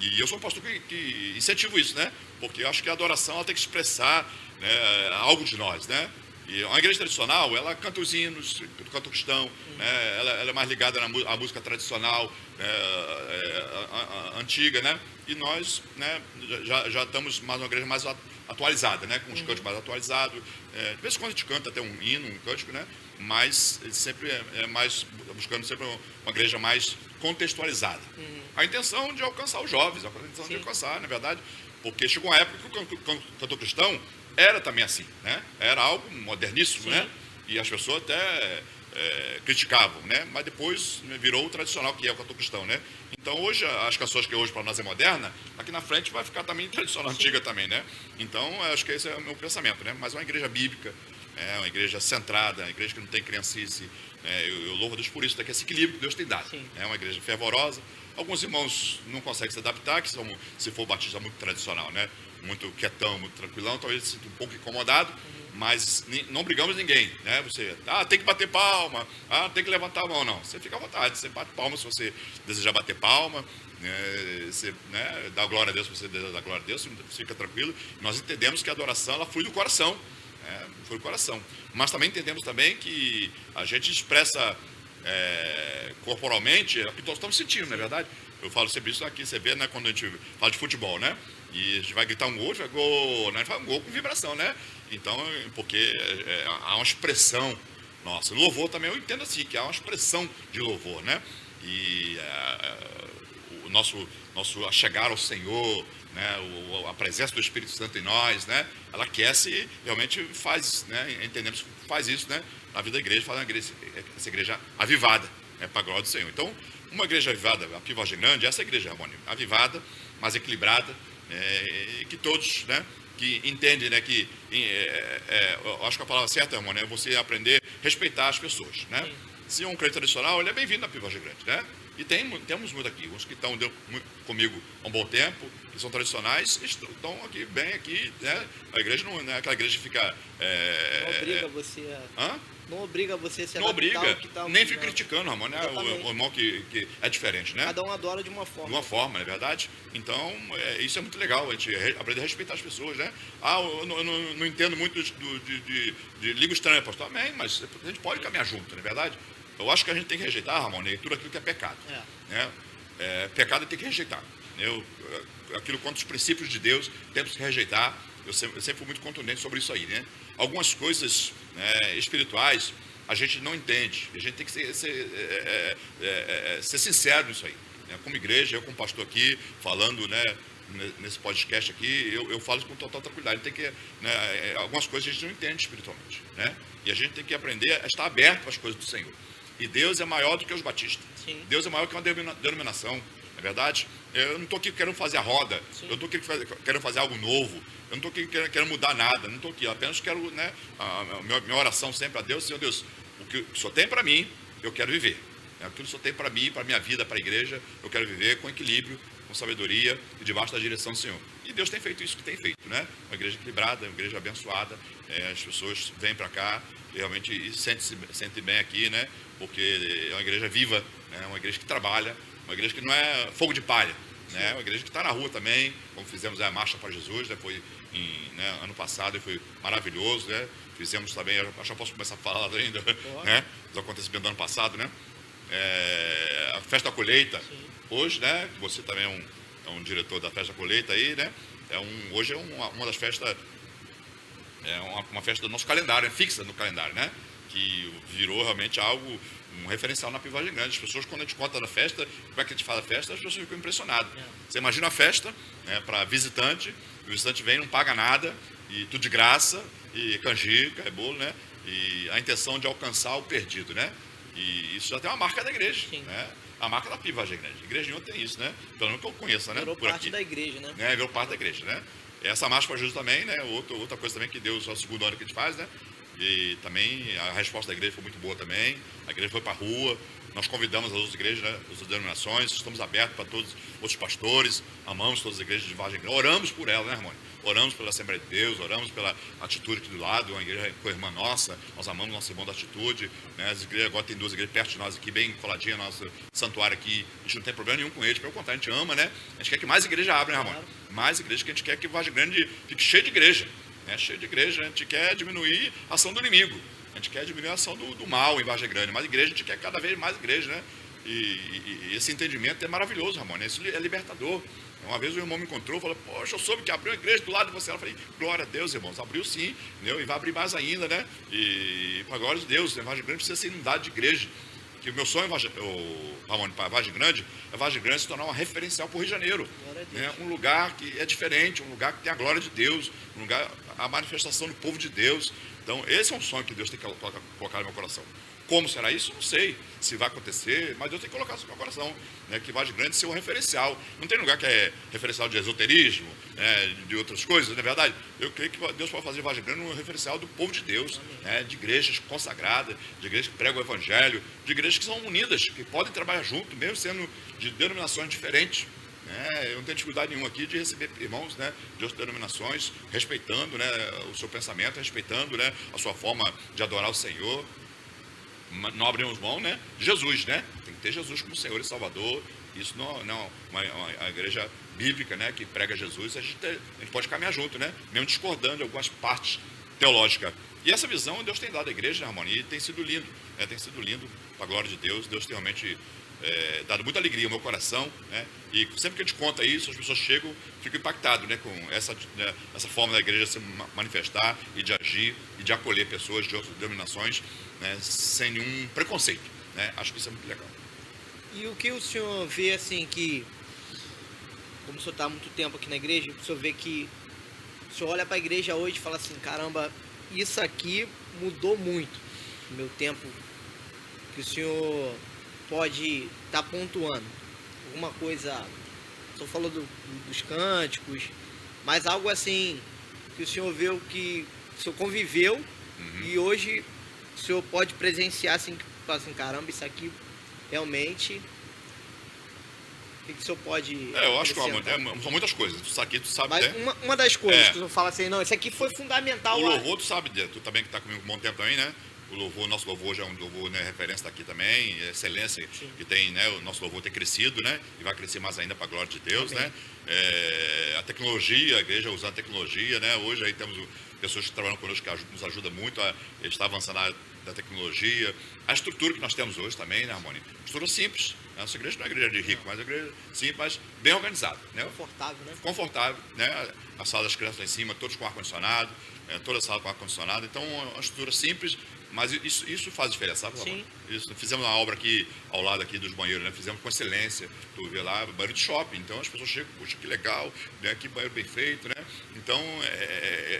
e eu sou um pastor que incentivo isso, né? Porque eu acho que a adoração ela tem que expressar, né, algo de nós, né? E uma igreja tradicional, ela canta os hinos, canta o cristão, né? Ela é mais ligada à música tradicional, antiga, né? E nós, né, já estamos mais uma igreja mais atualizada, né? Com os cânticos mais atualizados. De vez em quando a gente canta até um hino, um cântico, né? Mas sempre mais buscando sempre uma igreja mais contextualizada. A intenção de alcançar os jovens, a intenção de alcançar, na verdade, porque chegou uma época que o cantor cristão era também assim, né? Era algo moderníssimo, né? E as pessoas até criticavam, né? Mas depois virou o tradicional, que é o cantor cristão, né? Então hoje, as canções que hoje para nós é moderna, aqui na frente vai ficar também tradicional, antiga também, né? Então acho que esse é o meu pensamento, né? Mas uma igreja bíblica, uma igreja centrada, uma igreja que não tem criancice, eu louvo a Deus por isso, que esse equilíbrio que Deus tem dado. É uma igreja fervorosa. Alguns irmãos não conseguem se adaptar, que são, se for batista muito tradicional, né? Muito quietão, muito tranquilão, talvez se sinta um pouco incomodado, mas não brigamos ninguém, né? Você, tem que bater palma, tem que levantar a mão, não. Você fica à vontade, você bate palma se você desejar bater palma, você, né, dá glória a Deus se você desejar dar glória a Deus, fica tranquilo. Nós entendemos que a adoração, ela flui do coração, flui do coração. Mas também entendemos também que a gente expressa corporalmente o que nós estamos sentindo, não é verdade? Eu falo sempre isso aqui, você vê, né, quando a gente fala de futebol, né? E a gente vai gritar um gol, vai gol, né? A gente fala um gol com vibração, né? Então, porque há uma expressão nossa. Louvor também eu entendo assim, que há uma expressão de louvor, né? E o nosso chegar ao Senhor, né? A presença do Espírito Santo em nós, né? Ela aquece e realmente faz, né? Entendemos que faz isso, né? Na vida da igreja, faz essa igreja avivada, né? Para a glória do Senhor. Então, uma igreja avivada, a Pio Vargem Grande, essa igreja avivada, mais equilibrada, que todos, né, que entendem, né, que eu acho que a palavra certa, irmão, é você aprender a respeitar as pessoas, né? Se um crente tradicional, ele é bem-vindo na Pio Vargem Grande, né? E temos muito aqui, uns que estão comigo há um bom tempo, que são tradicionais, estão aqui, bem aqui, né? A igreja não é aquela igreja que fica... não obriga você a... Não obriga você a se não adaptar obriga, ao que tá, nem fica criticando, Ramon, né? O irmão que é diferente, né? Cada um adora de uma forma. De uma forma, não é verdade? Então, isso é muito legal, a gente aprender a respeitar as pessoas, né? Eu não entendo muito de língua estranha, pastor. Amém, mas a gente pode caminhar junto, não é verdade? Eu acho que a gente tem que rejeitar, Ramon, tudo aquilo que é pecado. Né? Pecado tem que rejeitar. Aquilo contra os princípios de Deus, temos que rejeitar. Eu sempre fui muito contundente sobre isso aí, né? Algumas coisas, né, espirituais, a gente não entende. A gente tem que ser sincero nisso aí. Né? Como igreja, eu como pastor aqui, falando, né, nesse podcast aqui, eu falo isso com total tranquilidade. Tem que, né, algumas coisas a gente não entende espiritualmente. Né? E a gente tem que aprender a estar aberto para as coisas do Senhor. E Deus é maior do que os batistas. Sim. Deus é maior que uma denominação. Não é verdade? Eu não estou aqui querendo fazer a roda. Sim. Eu estou aqui querendo fazer algo novo. Eu não estou aqui querendo mudar nada. Não estou aqui. Eu apenas quero, né, minha oração sempre a Deus. Senhor Deus, o que o Senhor tem para mim, eu quero viver. O que o Senhor tem para mim, para a minha vida, para a igreja, eu quero viver com equilíbrio, com sabedoria e debaixo da direção do Senhor. E Deus tem feito isso que tem feito, né? Uma igreja equilibrada, uma igreja abençoada. As pessoas vêm para cá realmente e sentem bem aqui, né? Porque é uma igreja viva, né? Uma igreja que trabalha, uma igreja que não é fogo de palha, né? Uma igreja que está na rua também, como fizemos a Marcha para Jesus, né? Foi ano passado e foi maravilhoso, né? Fizemos também, acho que eu posso começar a falar ainda, né? Dos acontecimentos do ano passado, né? A Festa da Colheita, sim. Hoje, né? Você também é um diretor da Festa da Colheita aí, né? Hoje é uma das festas, uma festa do nosso calendário, fixa no calendário, né? Que virou realmente algo, um referencial na Pio Vargem Grande. As pessoas, quando a gente conta da festa, como é que a gente fala da festa, as pessoas ficam impressionadas. Você imagina a festa, né, para visitante, o visitante vem, não paga nada, e tudo de graça, e canjica, bolo, né? E a intenção de alcançar o perdido, né? E isso já tem uma marca da igreja, né? A marca da Pio Vargem Grande. A igreja nenhuma tem isso, né? Pelo menos que eu conheça, né? Virou por parte aqui. Da igreja, né? Virou parte da igreja, né? Essa Marcha para Jesus também, né? Outra coisa também que Deus, a segunda hora que a gente faz, né? E também a resposta da igreja foi muito boa também. A igreja foi para a rua. Nós convidamos as outras igrejas, né, as outras denominações. Estamos abertos para todos os outros pastores. Amamos todas as igrejas de Vargem Grande. Oramos por elas, né, irmão? Oramos pela Assembleia de Deus. Oramos pela Atitude aqui do lado. Uma igreja com a irmã nossa. Nós amamos nosso irmão da Atitude. Né? As igrejas, agora tem duas igrejas perto de nós aqui, bem coladinha. Nosso santuário aqui. A gente não tem problema nenhum com eles. Pelo contrário, a gente ama, né? A gente quer que mais igreja abra, né, irmão? Mais igrejas, que a gente quer que Vargem Grande fique cheio de igreja. Né? Cheio de igreja. A gente quer diminuir a ação do inimigo. A gente quer diminuir a ação do mal em Vargem Grande, mas igreja, a gente quer cada vez mais igreja, né? E esse entendimento é maravilhoso, Ramon, isso é libertador. Uma vez o irmão me encontrou e falou, poxa, eu soube que abriu uma igreja do lado de você. Eu falei, glória a Deus, irmãos, abriu sim, entendeu? E vai abrir mais ainda, né? E com a glória de Deus, né? Vargem Grande precisa ser inundado de igreja. Que o meu sonho, Ramon, para Vargem Grande, é Vargem Grande se tornar uma referencial para o Rio de Janeiro. Né? Um lugar que é diferente, um lugar que tem a glória de Deus, um lugar, a manifestação do povo de Deus. Então, esse é um sonho que Deus tem que colocar no meu coração. Como será isso? Não sei se vai acontecer, mas Deus tem que colocar isso no meu coração, né? Que Vargem Grande seja um referencial. Não tem lugar que é referencial de esoterismo, né? De outras coisas, não é verdade? Eu creio que Deus pode fazer Vargem Grande um referencial do povo de Deus, né? De igrejas consagradas, de igrejas que pregam o evangelho, de igrejas que são unidas, que podem trabalhar junto, mesmo sendo de denominações diferentes. né? Eu não tenho dificuldade nenhuma aqui de receber irmãos, né, de outras denominações, respeitando, né, o seu pensamento, respeitando, né, a sua forma de adorar o Senhor. Não abrimos mão, né, de Jesus, né? Tem que ter Jesus como Senhor e Salvador. Isso não uma igreja bíblica, né, que prega Jesus, a gente pode caminhar junto, né? Mesmo discordando de algumas partes teológicas. E essa visão Deus tem dado à igreja, harmonia, e tem sido lindo, né? Tem sido lindo, para a glória de Deus. Deus tem realmente dado muita alegria ao meu coração, né? E sempre que a gente conta isso, as pessoas chegam, ficam impactadas, né, com essa forma da igreja se manifestar e de agir e de acolher pessoas de outras denominações, né, sem nenhum preconceito, né? Acho que isso é muito legal. E o que o senhor vê, assim, que, como o senhor está há muito tempo aqui na igreja, o senhor vê que, o senhor olha para a igreja hoje e fala assim, caramba, isso aqui mudou muito no meu tempo, que o senhor pode estar pontuando? Alguma coisa, o senhor falou dos cânticos, mas algo assim, que o senhor vê que o senhor conviveu e hoje o senhor pode presenciar, assim, que fala assim, caramba, isso aqui realmente, o que o senhor pode... Eu acho que são muitas coisas. Tu sabe, mas né? uma das coisas que o senhor fala assim, não, isso aqui foi fundamental. O louvor, tu sabe, tu também que está comigo há um bom tempo também, né? O louvor, nosso louvor já é um louvor, né, referência daqui também, excelência. Sim. Que tem, né? O nosso louvor tem crescido, né? E vai crescer mais ainda para a glória de Deus, amém, né? A tecnologia, a igreja usando a tecnologia, né? Hoje aí temos pessoas que trabalham conosco que nos ajudam muito a estar avançando na área da tecnologia. A estrutura que nós temos hoje também, né, Harmonia? Estrutura simples. A nossa igreja não é igreja de rico, mas é igreja simples, mas bem organizada, né? Confortável, né? Confortável, né? A sala das crianças lá em cima, todos com ar-condicionado, toda a sala com ar-condicionado. Então, uma estrutura simples, mas isso faz diferença, sabe? Sim. Isso. Fizemos uma obra aqui, ao lado aqui dos banheiros, né? Fizemos com excelência. Tu vê lá, banheiro de shopping. Então, as pessoas chegam, puxa, que legal, né? Que banheiro bem feito, né? Então,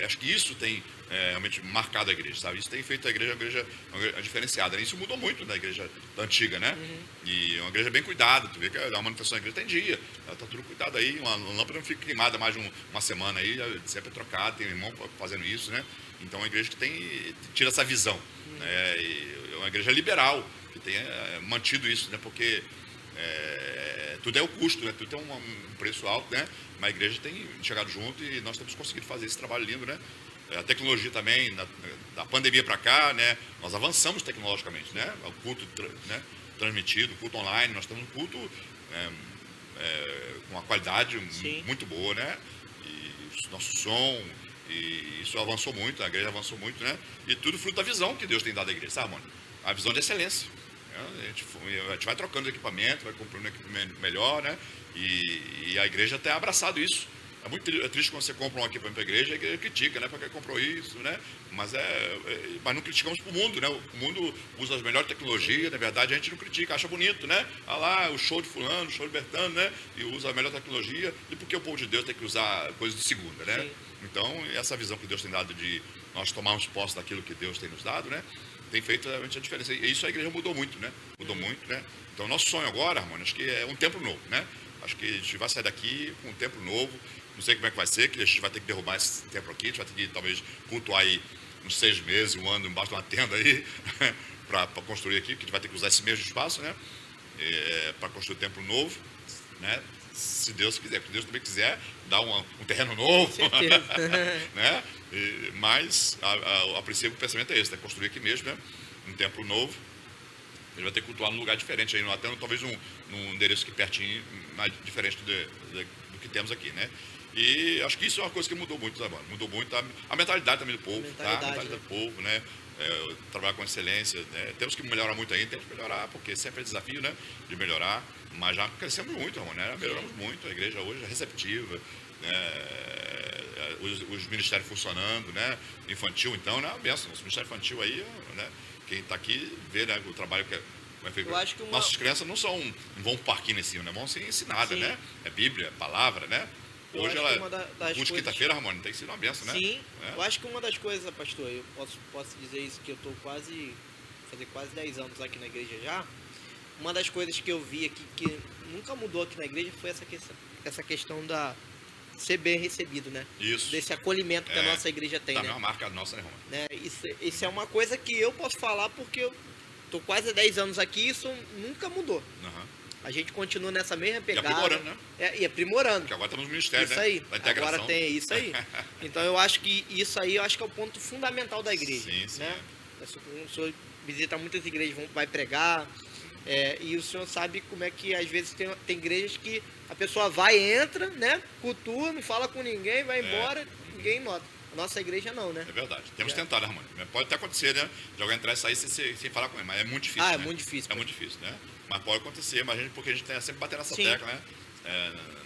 acho que isso tem realmente marcado a igreja, sabe? Isso tem feito a igreja uma igreja diferenciada, né? Isso mudou muito da igreja antiga, né? E é uma igreja bem cuidada. Tu vê que a manutenção da igreja tem dia. Ela tá tudo cuidado aí. Uma lâmpada não fica queimada mais de uma semana aí, sempre é trocada. Tem um irmão fazendo isso, né? Então, é uma igreja que tira essa visão. É uma igreja liberal, que tem mantido isso, né? Porque tudo é o custo, né? Tudo tem um preço alto, né? Mas a igreja tem chegado junto e nós temos conseguido fazer esse trabalho lindo, né? A tecnologia também, da pandemia para cá, né? Nós avançamos tecnologicamente, né? O culto, né, transmitido, o culto online, nós temos um culto com uma qualidade muito boa, né? E nosso som, e isso avançou muito, a igreja avançou muito, né? E tudo fruto da visão que Deus tem dado à igreja, sabe, mano? A visão de excelência. A gente vai trocando equipamento, vai comprando um equipamento melhor, né? E a igreja tem abraçado isso. É muito triste quando você compra um equipamento para a igreja critica, né? Porque comprou isso, né? Mas não criticamos para o mundo, né? O mundo usa as melhores tecnologias, na verdade a gente não critica, acha bonito, né? Ah lá, o show de fulano, o show de Bertano, né? E usa a melhor tecnologia, e porque o povo de Deus tem que usar coisas de segunda, né? Sim. Então, essa visão que Deus tem dado de nós tomarmos posse daquilo que Deus tem nos dado, né? Tem feito realmente a diferença. E isso a igreja mudou muito, né? Mudou muito, né? Então, nosso sonho agora, Harmonia, acho que é um templo novo, né? Acho que a gente vai sair daqui com um templo novo. Não sei como é que vai ser, que a gente vai ter que derrubar esse templo aqui, a gente vai ter que talvez cultuar aí uns 6 meses, um ano embaixo de uma tenda aí, para construir aqui, que a gente vai ter que usar esse mesmo espaço, né? Para construir um templo novo, né? Se Deus quiser, porque Deus também quiser dar um terreno novo, né? Mas a princípio o pensamento é esse, né? Construir aqui mesmo, né? Um templo novo. Ele vai ter que cultuar num lugar diferente aí, até talvez num endereço aqui pertinho, mais diferente do que temos aqui, né? E acho que isso é uma coisa que mudou muito, tá, mano? Mudou muito a mentalidade também do povo, tá? A mentalidade do povo, né? Trabalhar com excelência, né? Temos que melhorar muito ainda, temos que melhorar, porque sempre é desafio, né? De melhorar, mas já crescemos muito, né? Melhoramos muito, a igreja hoje é receptiva, né? Os ministérios funcionando, né? Infantil, então, né? Benção, nosso ministério infantil aí, né? Quem está aqui vê, né, o trabalho que é feito. Eu acho que nossas crianças não vão um parquinho em cima, né? Vão ser ensinadas, né? É Bíblia, é palavra, né? Hoje de quinta-feira, Ramon, tem sido uma benção, né? Sim, eu acho que uma das coisas, pastor, eu posso dizer isso, que eu estou fazer quase 10 anos aqui na igreja já. Uma das coisas que eu vi aqui que nunca mudou aqui na igreja foi essa questão da ser bem recebido, né? Isso. Desse acolhimento que a nossa igreja tem, né? É uma marca nossa, né, Romano? Isso é uma coisa que eu posso falar porque eu tô quase 10 anos aqui e isso nunca mudou. A gente continua nessa mesma pegada. E aprimorando, né? E aprimorando. Porque agora estamos no Ministério, Isso né? aí. Da integração. Agora tem isso aí. Então eu acho que isso aí eu acho que é o ponto fundamental da igreja. Sim, sim. Né? O senhor visita muitas igrejas, vai pregar, e o senhor sabe como é que às vezes tem igrejas que a pessoa vai, entra, né? Cultua, não fala com ninguém, vai embora, ninguém nota. A nossa igreja não, né? É verdade. Temos tentado, né, Ramon? Pode até acontecer, né? De alguém entrar e sair sem falar com ele, mas é muito difícil. É né? muito difícil. É muito difícil, né? Mas pode acontecer, mas porque a gente tem sempre bater nessa Sim. tecla, né?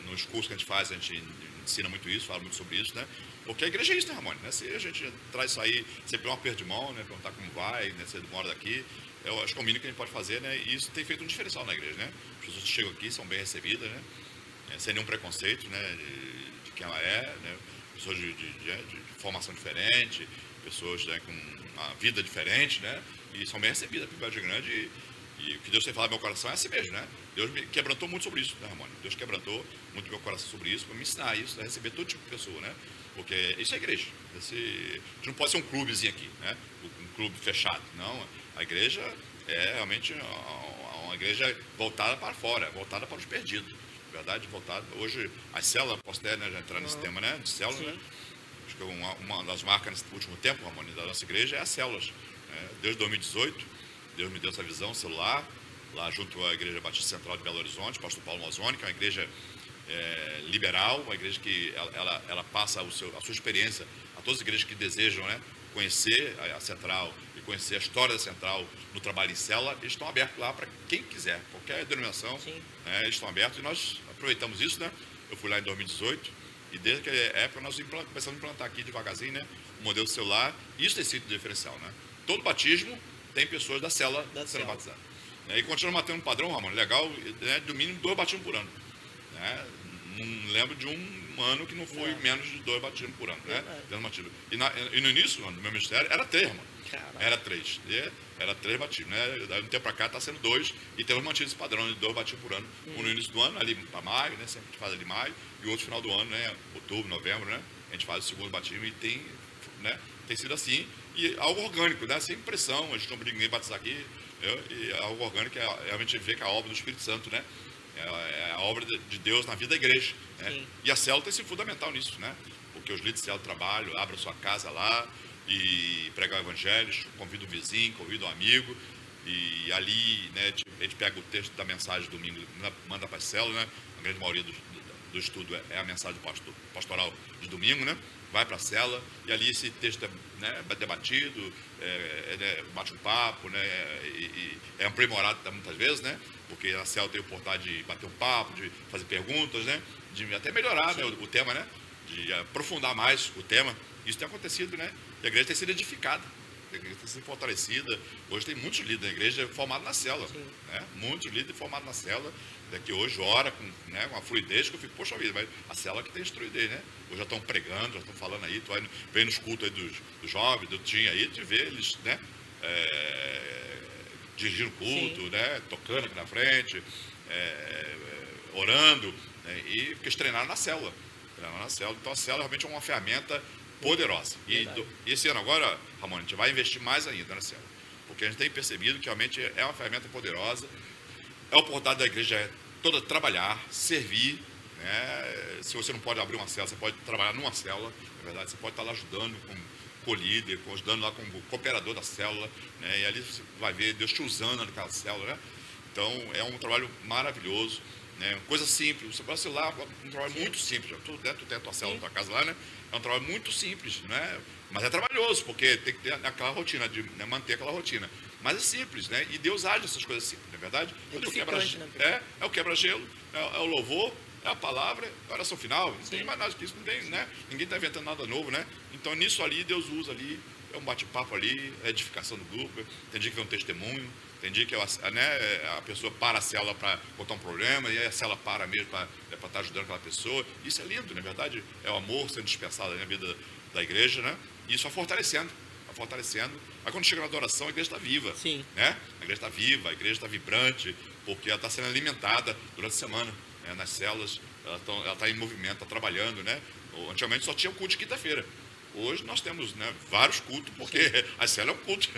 Nos cursos que a gente faz, a gente ensina muito isso, fala muito sobre isso, né? Porque a igreja é isso, né, Ramon? Né? Se a gente traz isso aí, sempre um aperto de mão, né? Perguntar como vai, né? Você mora daqui, eu acho que é o mínimo que a gente pode fazer, né? E isso tem feito um diferencial na igreja, né? As pessoas que chegam aqui são bem recebidas, né? Sem nenhum preconceito, né? De quem ela é, né? Pessoas de formação diferente, pessoas, né, com uma vida diferente, né? E são bem recebidas pelo Igreja Grande. E o que Deus tem falado no meu coração é assim mesmo, né? Deus me quebrantou muito sobre isso, né, Ramon? Deus quebrantou muito meu coração sobre isso, para me ensinar isso, a receber todo tipo de pessoa, né? Porque isso é igreja. A gente não pode ser um clubezinho aqui, né? Um clube fechado. Não, a igreja é realmente uma igreja voltada para fora, voltada para os perdidos. Verdade, voltada. Hoje, as células, posso até, né, já entrar nesse tema, né? De células, né? Acho que uma das marcas nesse último tempo, Ramon, da nossa igreja é as células. Desde 2018, Deus me deu essa visão celular, lá junto à Igreja Batista Central de Belo Horizonte, pastor Paulo Mazzoni, que é uma igreja liberal, uma igreja que ela passa a sua experiência a todas as igrejas que desejam, né, conhecer a Central e conhecer a história da Central no trabalho em célula. Eles estão abertos lá para quem quiser, qualquer denominação, né, eles estão abertos e nós aproveitamos isso, né? Eu fui lá em 2018 e desde aquela época nós começamos a implantar aqui devagarzinho, né, o modelo celular. Isso tem sido diferencial, né? Todo batismo tem pessoas da célula sendo batizadas. E continuamos mantendo um padrão, Ramon, legal, né, do mínimo 2 batismos por ano. Né? Não lembro de um ano que não foi menos de 2 batismos por ano. Né? E no início, no meu ministério, era 3, Ramon. Era 3. Era 3 batismos. Né? De um tempo para cá está sendo 2 e temos mantido esse padrão de 2 batismos por ano. Um no início do ano, ali para maio, né? Sempre a gente faz ali maio, e o outro final do ano, né? Outubro, novembro, né? A gente faz o segundo batismo e tem, né, tem sido assim. E algo orgânico, né? Sem pressão, a gente não briga ninguém batizar aqui. E algo orgânico é realmente ver que é a obra do Espírito Santo, né? É a obra de Deus na vida da igreja. Né? E a célula tem sido fundamental nisso, né? Porque os líderes de célula trabalham, abrem a sua casa lá e pregam o evangelho, convida o vizinho, convida um amigo. E ali, né, a gente pega o texto da mensagem do domingo, manda para a célula, né? A grande maioria do estudo é a mensagem pastoral de domingo, né? Vai para a célula e ali esse texto é, né, debatido, bate um papo, né? E é aprimorado muitas vezes, né? Porque a célula tem a oportunidade de bater um papo, de fazer perguntas, né? De até melhorar, né, o tema, né? De aprofundar mais o tema. Isso tem acontecido, né? E a igreja tem sido edificada. A igreja tem sido fortalecida. Hoje tem muitos líderes da igreja formados na célula. Né? Muitos líderes formados na célula, que hoje ora com, né, uma fluidez que eu fico, poxa vida, mas a célula que tem instruidez, né? Hoje já estão pregando, já estão falando aí, tu vem nos cultos aí dos jovens, do Tim aí, tu vê eles, né? Dirigindo o culto, né? Tocando aqui na frente, orando, né? E porque eles treinaram na célula. Então a célula realmente é uma ferramenta poderosa. E esse ano agora, Ramon, a gente vai investir mais ainda na célula. Porque a gente tem percebido que realmente é uma ferramenta poderosa. É a oportunidade da igreja toda trabalhar, servir. Né? Se você não pode abrir uma célula, você pode trabalhar numa célula. Na verdade, você pode estar lá ajudando com o líder, ajudando lá como cooperador da célula. Né? E ali você vai ver Deus te usando naquela célula. Né? Então, é um trabalho maravilhoso. Né? Coisa simples, você pode ser lá, um trabalho muito simples. Tu tem a tua célula na tua casa lá, né? É um trabalho muito simples, né? Mas é trabalhoso, porque tem que ter aquela rotina, de, né, manter aquela rotina. Mas é simples, né? E Deus age nessas coisas simples, não é verdade? É o quebra-gelo, é o louvor, é a palavra, é a oração final. Não tem mais nada que isso, não tem, né? Ninguém está inventando nada novo, né? Então nisso ali, Deus usa ali, é um bate-papo ali, é edificação do grupo, tem dia que vem um testemunho. Tem dia que a pessoa para a célula para botar um problema, e aí a célula para mesmo para estar ajudando aquela pessoa. Isso é lindo, na verdade, é o amor sendo dispensado na vida da igreja, né? E isso vai fortalecendo. Aí quando chega na adoração, a igreja está viva. Né? A igreja está viva, a igreja está vibrante, porque ela está sendo alimentada durante a semana, né? Nas células, ela está em movimento, está trabalhando, né? Antigamente só tinha o culto de quinta-feira. Hoje nós temos, né, vários cultos, porque a célula é um culto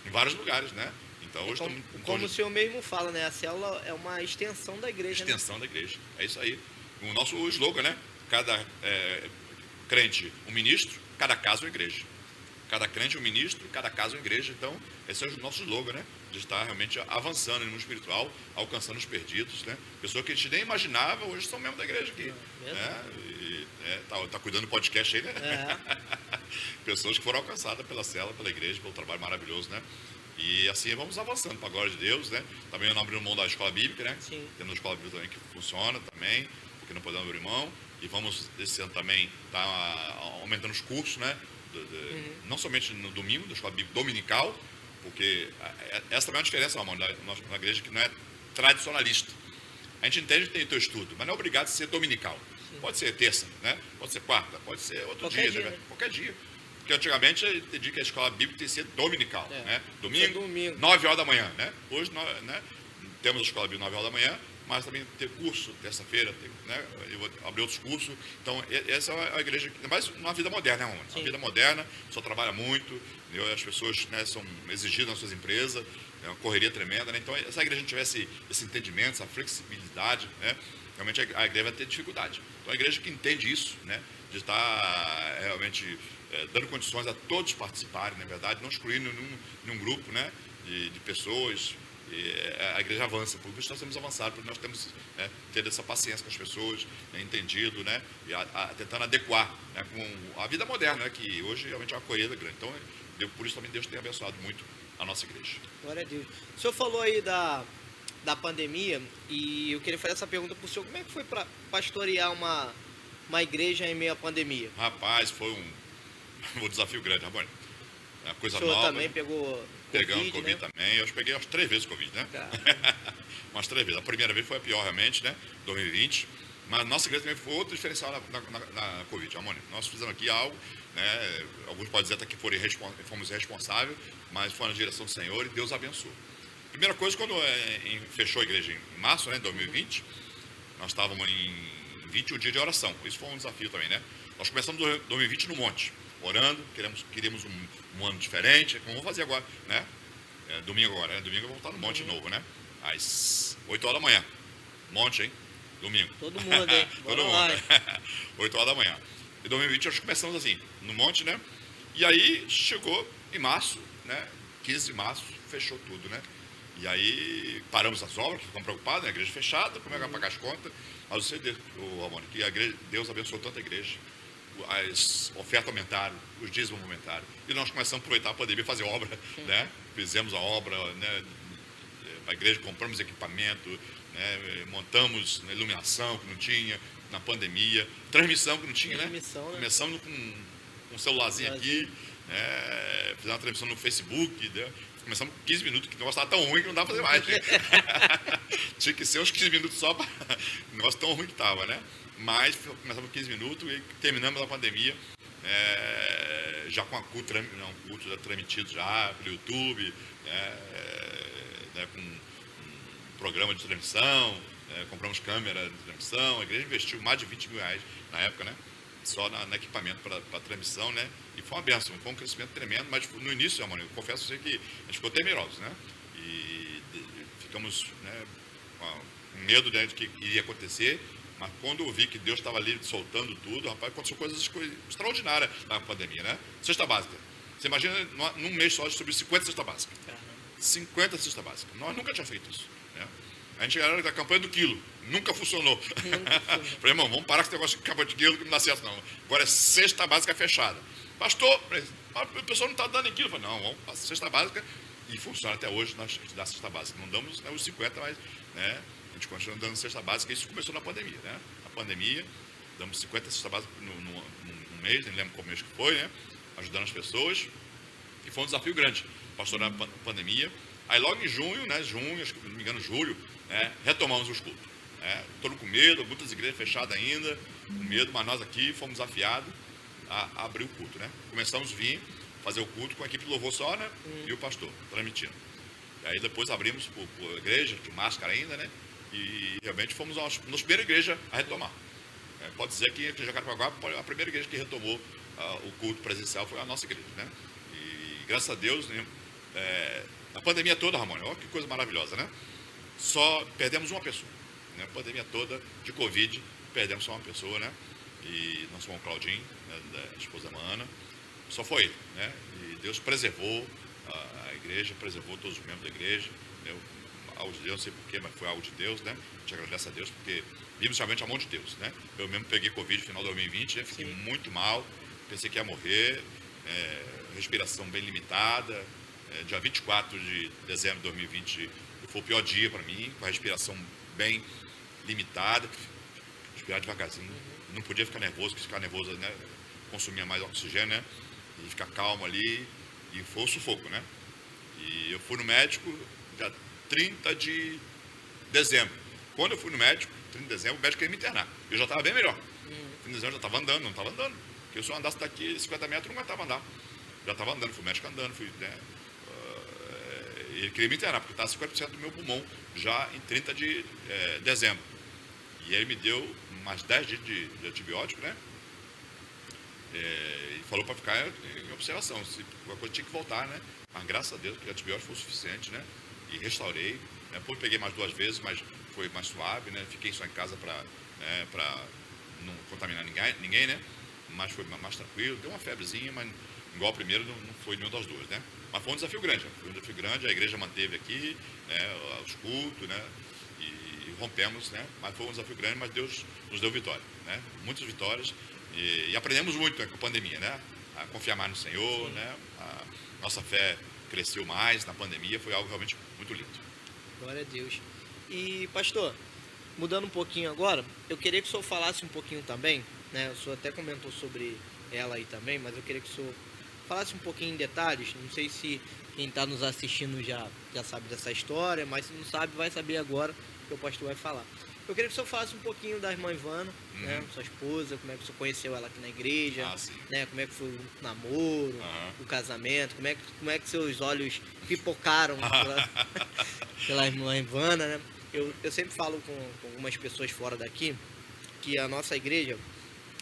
em vários lugares, né? Então, hoje Como, estamos como o senhor mesmo fala, né? A célula é uma extensão da igreja, né? extensão da igreja. É isso aí. O nosso slogan, né? Cada crente, um ministro, cada casa, uma igreja. Cada crente, um ministro, cada casa, uma igreja. Então, esse é o nosso slogan, né? De estar realmente avançando no mundo espiritual, alcançando os perdidos, né? Pessoas que a gente nem imaginava, hoje são membros da igreja aqui. Né? E, tá cuidando do podcast aí, né? Pessoas que foram alcançadas pela célula, pela igreja, pelo trabalho maravilhoso, né? E assim vamos avançando para a glória de Deus, né? Também não abrindo mão da escola bíblica, né? Sim. Temos uma escola bíblica também que funciona também, porque não podemos abrir mão. E vamos, esse ano também, tá aumentando os cursos, né? Não somente no domingo, da escola bíblica dominical, porque essa também é uma diferença, amor, na igreja, que não é tradicionalista. A gente entende que tem o teu estudo, mas não é obrigado a ser dominical. Sim. Pode ser terça, né? Pode ser quarta, pode ser outro dia, né? Qualquer dia. Porque antigamente eu entendi que a escola bíblica tem que ser dominical, né? Domingo, 9 horas da manhã, né? Hoje nós, né, temos a escola bíblica 9 horas da manhã, mas também ter curso terça-feira, né? Eu vou abrir outros cursos. Então, essa é a igreja, mas numa vida moderna, né, uma vida moderna, só trabalha muito, entendeu? As pessoas, né, são exigidas nas suas empresas, é uma correria tremenda, né? Então, se a igreja não tivesse esse entendimento, essa flexibilidade, né, realmente a igreja vai ter dificuldade. Então, a igreja que entende isso, né, de estar realmente dando condições a todos participarem, na verdade, não excluindo nenhum grupo, né, de pessoas. A igreja avança, por isso nós temos avançado, porque nós temos, né, ter essa paciência com as pessoas, né, entendido, né, e tentando adequar, né, com a vida moderna, né, que hoje realmente é uma corrida grande. Então, por isso também Deus tem abençoado muito a nossa igreja. Glória a Deus. O senhor falou aí da pandemia, e eu queria fazer essa pergunta para o senhor: como é que foi para pastorear uma igreja em meio à pandemia? Rapaz, foi um desafio grande, rapaz. Uma coisa nova. O senhor nova. também pegou Pegando Covid, né? Também. Eu peguei umas 3 vezes Covid, né? Umas 3 vezes. A primeira vez foi a pior, realmente, né? 2020. Mas nossa igreja também foi outro diferencial na Covid, Amônia. Nós fizemos aqui algo, né? Alguns podem dizer até que fomos responsáveis, mas foi na direção do Senhor e Deus abençoou. Primeira coisa, quando fechou a igreja em março, né, de 2020, nós estávamos em 21 dias de oração. Isso foi um desafio também, né? Nós começamos 2020 no monte, orando, queríamos um ano diferente, como vamos fazer agora, né? Domingo agora, né? Domingo eu vou voltar no monte de novo, né? Às 8 horas da manhã. Monte, hein? Domingo. Todo mundo, hein? Todo mundo. 8 horas da manhã. Em 2020 nós começamos assim, no monte, né? E aí chegou em março, né? 15 de março, fechou tudo, né? E aí paramos as obras, ficamos preocupados, né? A igreja fechada, como é que vai pagar as contas? Mas você, Ramon, que a igreja, Deus abençoou tanto a igreja. As ofertas aumentaram, os dízimos aumentaram. E nós começamos a aproveitar a pandemia e fazer obra, né? Fizemos a obra, né? A igreja, compramos equipamento, né? Montamos iluminação que não tinha na pandemia, transmissão que não tinha, né? Começamos com um celularzinho aqui, né? Fizemos uma transmissão no Facebook, né? Começamos com 15 minutos, que o negócio estava tão ruim que não dá para fazer mais. Tinha que ser uns 15 minutos só para... O negócio tão ruim que estava, né? Mas começamos com 15 minutos e terminamos a pandemia já com culto já transmitido já pelo YouTube, né, com um programa de transmissão, compramos câmera de transmissão. A igreja investiu mais de 20 mil reais na época, né? Só no equipamento para transmissão, né? E foi uma benção, foi um crescimento tremendo, mas no início, amor, eu confesso a você que a gente ficou temerosos, né? E ficamos, né, com medo, né, de que iria acontecer, mas quando eu vi que Deus estava ali soltando tudo, rapaz, aconteceu coisas extraordinárias na pandemia, né? Cesta básica. Você imagina, num mês só, distribuir 50 cestas básicas. 50 cestas básicas. Nós nunca tínhamos feito isso, né? A gente era da campanha do quilo. Nunca funcionou. Falei, irmão, vamos parar com esse negócio de campanha de quilo que não dá certo, não. Agora é cesta básica fechada. Pastor, o pessoal não está dando em quilo. Eu falei, não, vamos para cesta básica. E funciona até hoje, nós dá cesta básica. Não damos, né, os 50, mas, né, a gente continua dando cesta básica. Isso começou na pandemia, né? Na pandemia, damos 50 cesta básica num mês, nem lembro qual mês que foi, né? Ajudando as pessoas. E foi um desafio grande, pastorar na pandemia. Aí logo em junho, né, acho que não me engano, julho, né, retomamos os cultos. Todo com medo, muitas igrejas fechadas ainda, com medo, mas nós aqui fomos desafiados a abrir o culto, né? Começamos a vir fazer o culto com a equipe de louvor só, né? E o pastor, transmitindo. E aí depois abrimos por igreja, de máscara ainda, né? E realmente fomos a primeira igreja a retomar. Pode dizer que a Jacarepaguá, a primeira igreja que retomou o culto presencial foi a nossa igreja, né? E graças a Deus, né, A pandemia toda, Ramon, olha que coisa maravilhosa, né? Só perdemos uma pessoa, né? A pandemia toda de Covid, perdemos só uma pessoa, né? E nosso irmão Claudinho, né, da esposa Ana, só foi ele, né? E Deus preservou a igreja, preservou todos os membros da igreja, né? Algo de Deus, não sei porquê, mas foi algo de Deus, né? A gente agradece a Deus, porque biblicamente a mão de Deus, né? Eu mesmo peguei Covid no final de 2020, né? Fiquei muito mal, pensei que ia morrer, respiração bem limitada. Dia 24 de dezembro de 2020 foi o pior dia para mim, com a respiração bem limitada, respirar devagarzinho, não podia ficar nervoso, porque ficar nervoso, né, consumia mais oxigênio, né? E ficar calmo ali, e foi o sufoco, né? E eu fui no médico dia 30 de dezembro. Quando eu fui no médico, 30 de dezembro, o médico queria me internar. Eu já estava bem melhor. 30 de dezembro eu já estava andando, não estava andando. Porque se eu andasse daqui 50 metros, eu não aguentava andar. Já estava andando, fui médico andando, fui, né? Ele queria me internar, porque estava 50% do meu pulmão, já em 30 de dezembro. E ele me deu mais 10 dias de antibiótico, né? E falou para ficar em observação, se qualquer coisa tinha que voltar, né? Mas graças a Deus, porque o antibiótico foi o suficiente, né? E restaurei, né? Depois peguei mais 2 vezes, mas foi mais suave, né? Fiquei só em casa para não contaminar ninguém, né? Mas foi mais tranquilo, deu uma febrezinha, mas igual a primeira não foi nenhuma das duas, né? Mas foi um desafio grande, a igreja manteve aqui, né, os cultos, né? E rompemos, né? Mas foi um desafio grande, mas Deus nos deu vitória, né? Muitas vitórias e aprendemos muito, né, com a pandemia, né? A confiar mais no Senhor, né? A nossa fé cresceu mais na pandemia, foi algo realmente muito lindo. Glória a Deus. E, pastor, mudando um pouquinho agora, eu queria que o senhor falasse um pouquinho também, né? O senhor até comentou sobre ela aí também, mas eu queria que o senhor falasse um pouquinho em detalhes. Não sei se quem está nos assistindo já sabe dessa história, mas se não sabe, vai saber agora que o pastor vai falar. Eu queria que o senhor falasse um pouquinho da irmã Ivana, né, sua esposa, como é que o senhor conheceu ela aqui na igreja, né, como é que foi o namoro, o casamento, como é que seus olhos pipocaram pela irmã Ivana, né? Eu sempre falo com algumas pessoas fora daqui que a nossa igreja,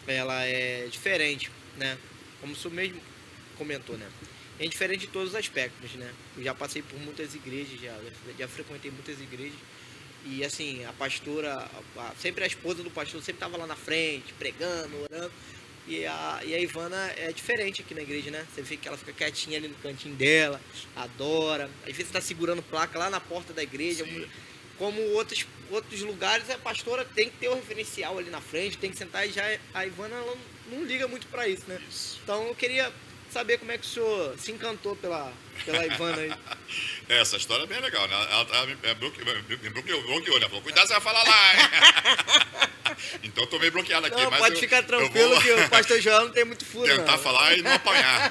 ela é diferente, né? Como o senhor mesmo comentou, né? É diferente de todos os aspectos, né? Eu já passei por muitas igrejas, já frequentei muitas igrejas. E assim, a pastora, sempre a esposa do pastor sempre estava lá na frente, pregando, orando. E a Ivana é diferente aqui na igreja, né? Você vê que ela fica quietinha ali no cantinho dela, adora. Às vezes está segurando placa lá na porta da igreja. Sim. Como outros lugares, a pastora tem que ter o referencial ali na frente, tem que sentar, e já a Ivana ela não liga muito para isso, né? Isso. Então eu queria saber como é que o senhor se encantou pela Ivana aí. Essa história é bem legal, né? Ela me bloqueou, né? Falou, cuidado, você vai falar lá, hein? Então eu tô meio bloqueado aqui. Não, mas pode ficar tranquilo que o pastor Joel não tem muito furo, tentar falar e não apanhar.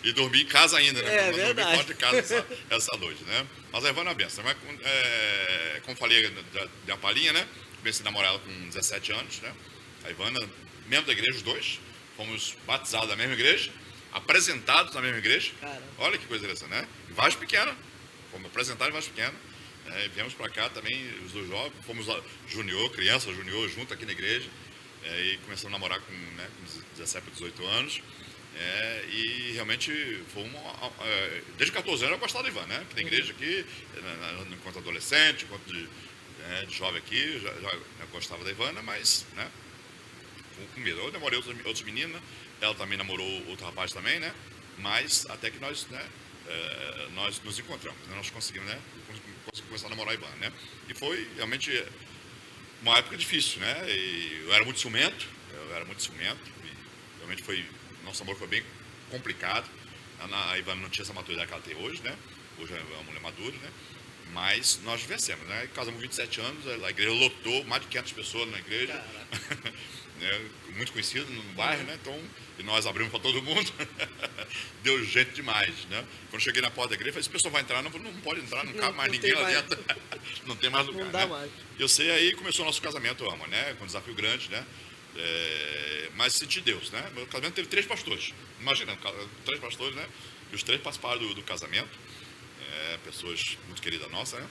E dormir em casa ainda, né? É não verdade. Dormir fora de casa essa noite, né? Mas a Ivana é benção. Mas, como falei de uma palhinha, né? Comecei a namorar ela com 17 anos, né? A Ivana, membro da igreja, os dois. Fomos batizados na mesma igreja, apresentados na mesma igreja. Caramba. Olha que coisa interessante, né? Em Vargem Pequena. Fomos apresentados em Vargem Pequena. Viemos para cá também, os dois jovens. Fomos criança junior, junto aqui na igreja. E começamos a namorar com 17 para 18 anos. E realmente foi desde 14 anos eu gostava da Ivana, né? Aqui na igreja aqui, enquanto adolescente, enquanto de jovem aqui, já gostava da Ivana, mas, né? Com medo. Eu namorei outras meninas, ela também namorou outro rapaz também, né? Mas até que nós, né, nós nos encontramos, né? Nós conseguimos, né? Começar a namorar a Ivana, né? E foi realmente uma época difícil, né? E eu era muito ciumento, e realmente nosso amor foi bem complicado. A Ivana não tinha essa maturidade que ela tem hoje, né? Hoje é uma mulher madura, né? Mas nós vencemos, né? Casamos 27 anos, a igreja lotou, mais de 500 pessoas na igreja. Né, muito conhecido no bairro, né? Então, e nós abrimos para todo mundo. Deu gente demais, né? Quando cheguei na porta da igreja, falei, esse pessoal vai entrar, não pode entrar, não cabe mais ninguém lá dentro. Não tem mais lugar, não dá, né? Mais. Eu sei, aí começou o nosso casamento, né? Com um desafio grande, né? Mas senti Deus, né? Meu casamento teve 3 pastores. Imagina, 3 pastores, né? E os 3 participaram do casamento. Pessoas muito queridas nossas, né?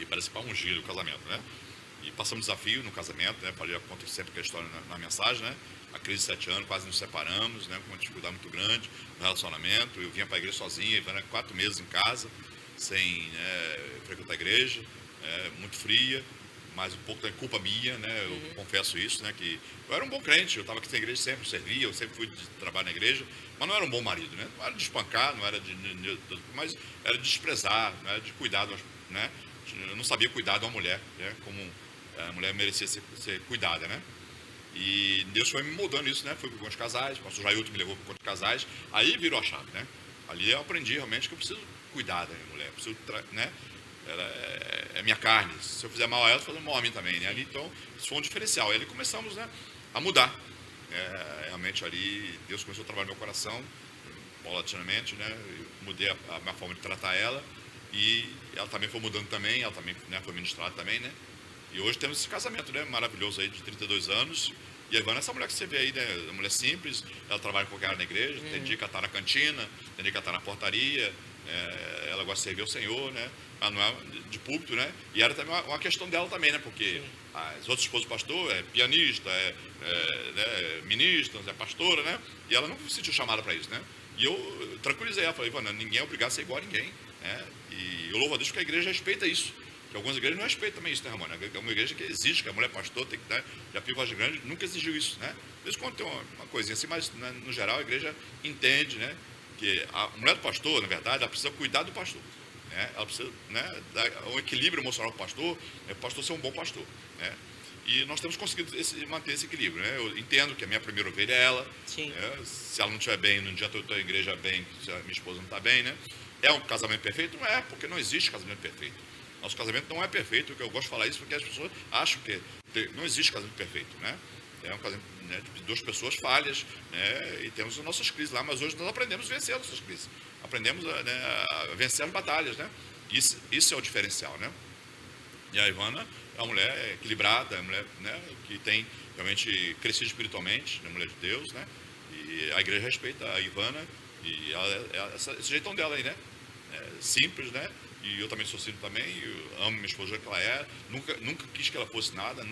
E participaram do casamento, né? E passamos desafio no casamento, né? Falei, eu conto sempre que a história na mensagem, né? a crise de 7 anos, quase nos separamos, né, com uma dificuldade muito grande no relacionamento. Eu vinha para a igreja sozinha, a Ivana 4 meses em casa, sem, né, frequentar a igreja, muito fria, mas um pouco da culpa minha, né, eu confesso isso, né, que eu era um bom crente, eu estava aqui na igreja sempre, servia, eu sempre fui de trabalho na igreja, mas não era um bom marido, né, não era de espancar, não era mas era de desprezar, né, de cuidar, né, eu não sabia cuidar de uma mulher, né, como a mulher merecia ser cuidada, né. E Deus foi me moldando isso, né? Fui para o Conto de Casais, o pastor Jailton me levou para o Conto de Casais, aí virou a chave, né? Ali eu aprendi realmente que eu preciso cuidar da minha mulher, preciso, né? Ela é minha carne, se eu fizer mal a ela, fazendo mal a mim também, né? Ali, então, isso foi um diferencial. E ali começamos, né, a mudar. Realmente ali, Deus começou a trabalhar no meu coração, paulatinamente, né? Eu mudei a minha forma de tratar ela e ela também foi mudando também, ela também, né, foi ministrada também, né? E hoje temos esse casamento, né, maravilhoso aí, de 32 anos. E a Ivana é essa mulher que você vê aí, né, uma mulher simples, ela trabalha em qualquer área na igreja, tem dia que ela está na cantina, tem dia que ela está na portaria, ela gosta de servir ao Senhor, né, ela não é de púlpito, né, e era também uma questão dela também, né, porque as outras esposas do pastor é pianista, né, ministra, é pastora, né, e ela não se sentiu chamada para isso, né, e eu tranquilizei ela, falei, Ivana, ninguém é obrigado a ser igual a ninguém, né, e eu louvo a Deus porque a igreja respeita isso. Que algumas igrejas não respeitam também isso, né, Ramona? É uma igreja que exige que a mulher pastor tem que dar, já fica voz grande, nunca exigiu isso, né? Às vezes quando tem uma coisinha assim, mas né, no geral a igreja entende, né? Que a mulher do pastor, na verdade, ela precisa cuidar do pastor, né? Ela precisa, né, dar um equilíbrio emocional para o pastor ser um bom pastor, né? E nós temos conseguido manter esse equilíbrio, né? Eu entendo que a minha primeira ovelha é ela, né? Se ela não estiver bem, no dia que eu estou na igreja bem, se a minha esposa não está bem, né? É um casamento perfeito? Não é, porque não existe casamento perfeito. Nosso casamento não é perfeito, que eu gosto de falar isso porque as pessoas acham que não existe casamento perfeito, né? É um casamento, né, de duas pessoas falhas, né, e temos as nossas crises lá, mas hoje nós aprendemos a vencer as nossas crises, aprendemos a vencer as batalhas, né? Isso é o diferencial, né? E a Ivana é uma mulher equilibrada, é uma mulher, né, que tem realmente crescido espiritualmente, é uma mulher de Deus, né? E a igreja respeita a Ivana e esse jeitão dela aí, né? Simples, né? E eu também sou simples também, eu amo minha esposa que ela é, nunca quis que ela fosse nada,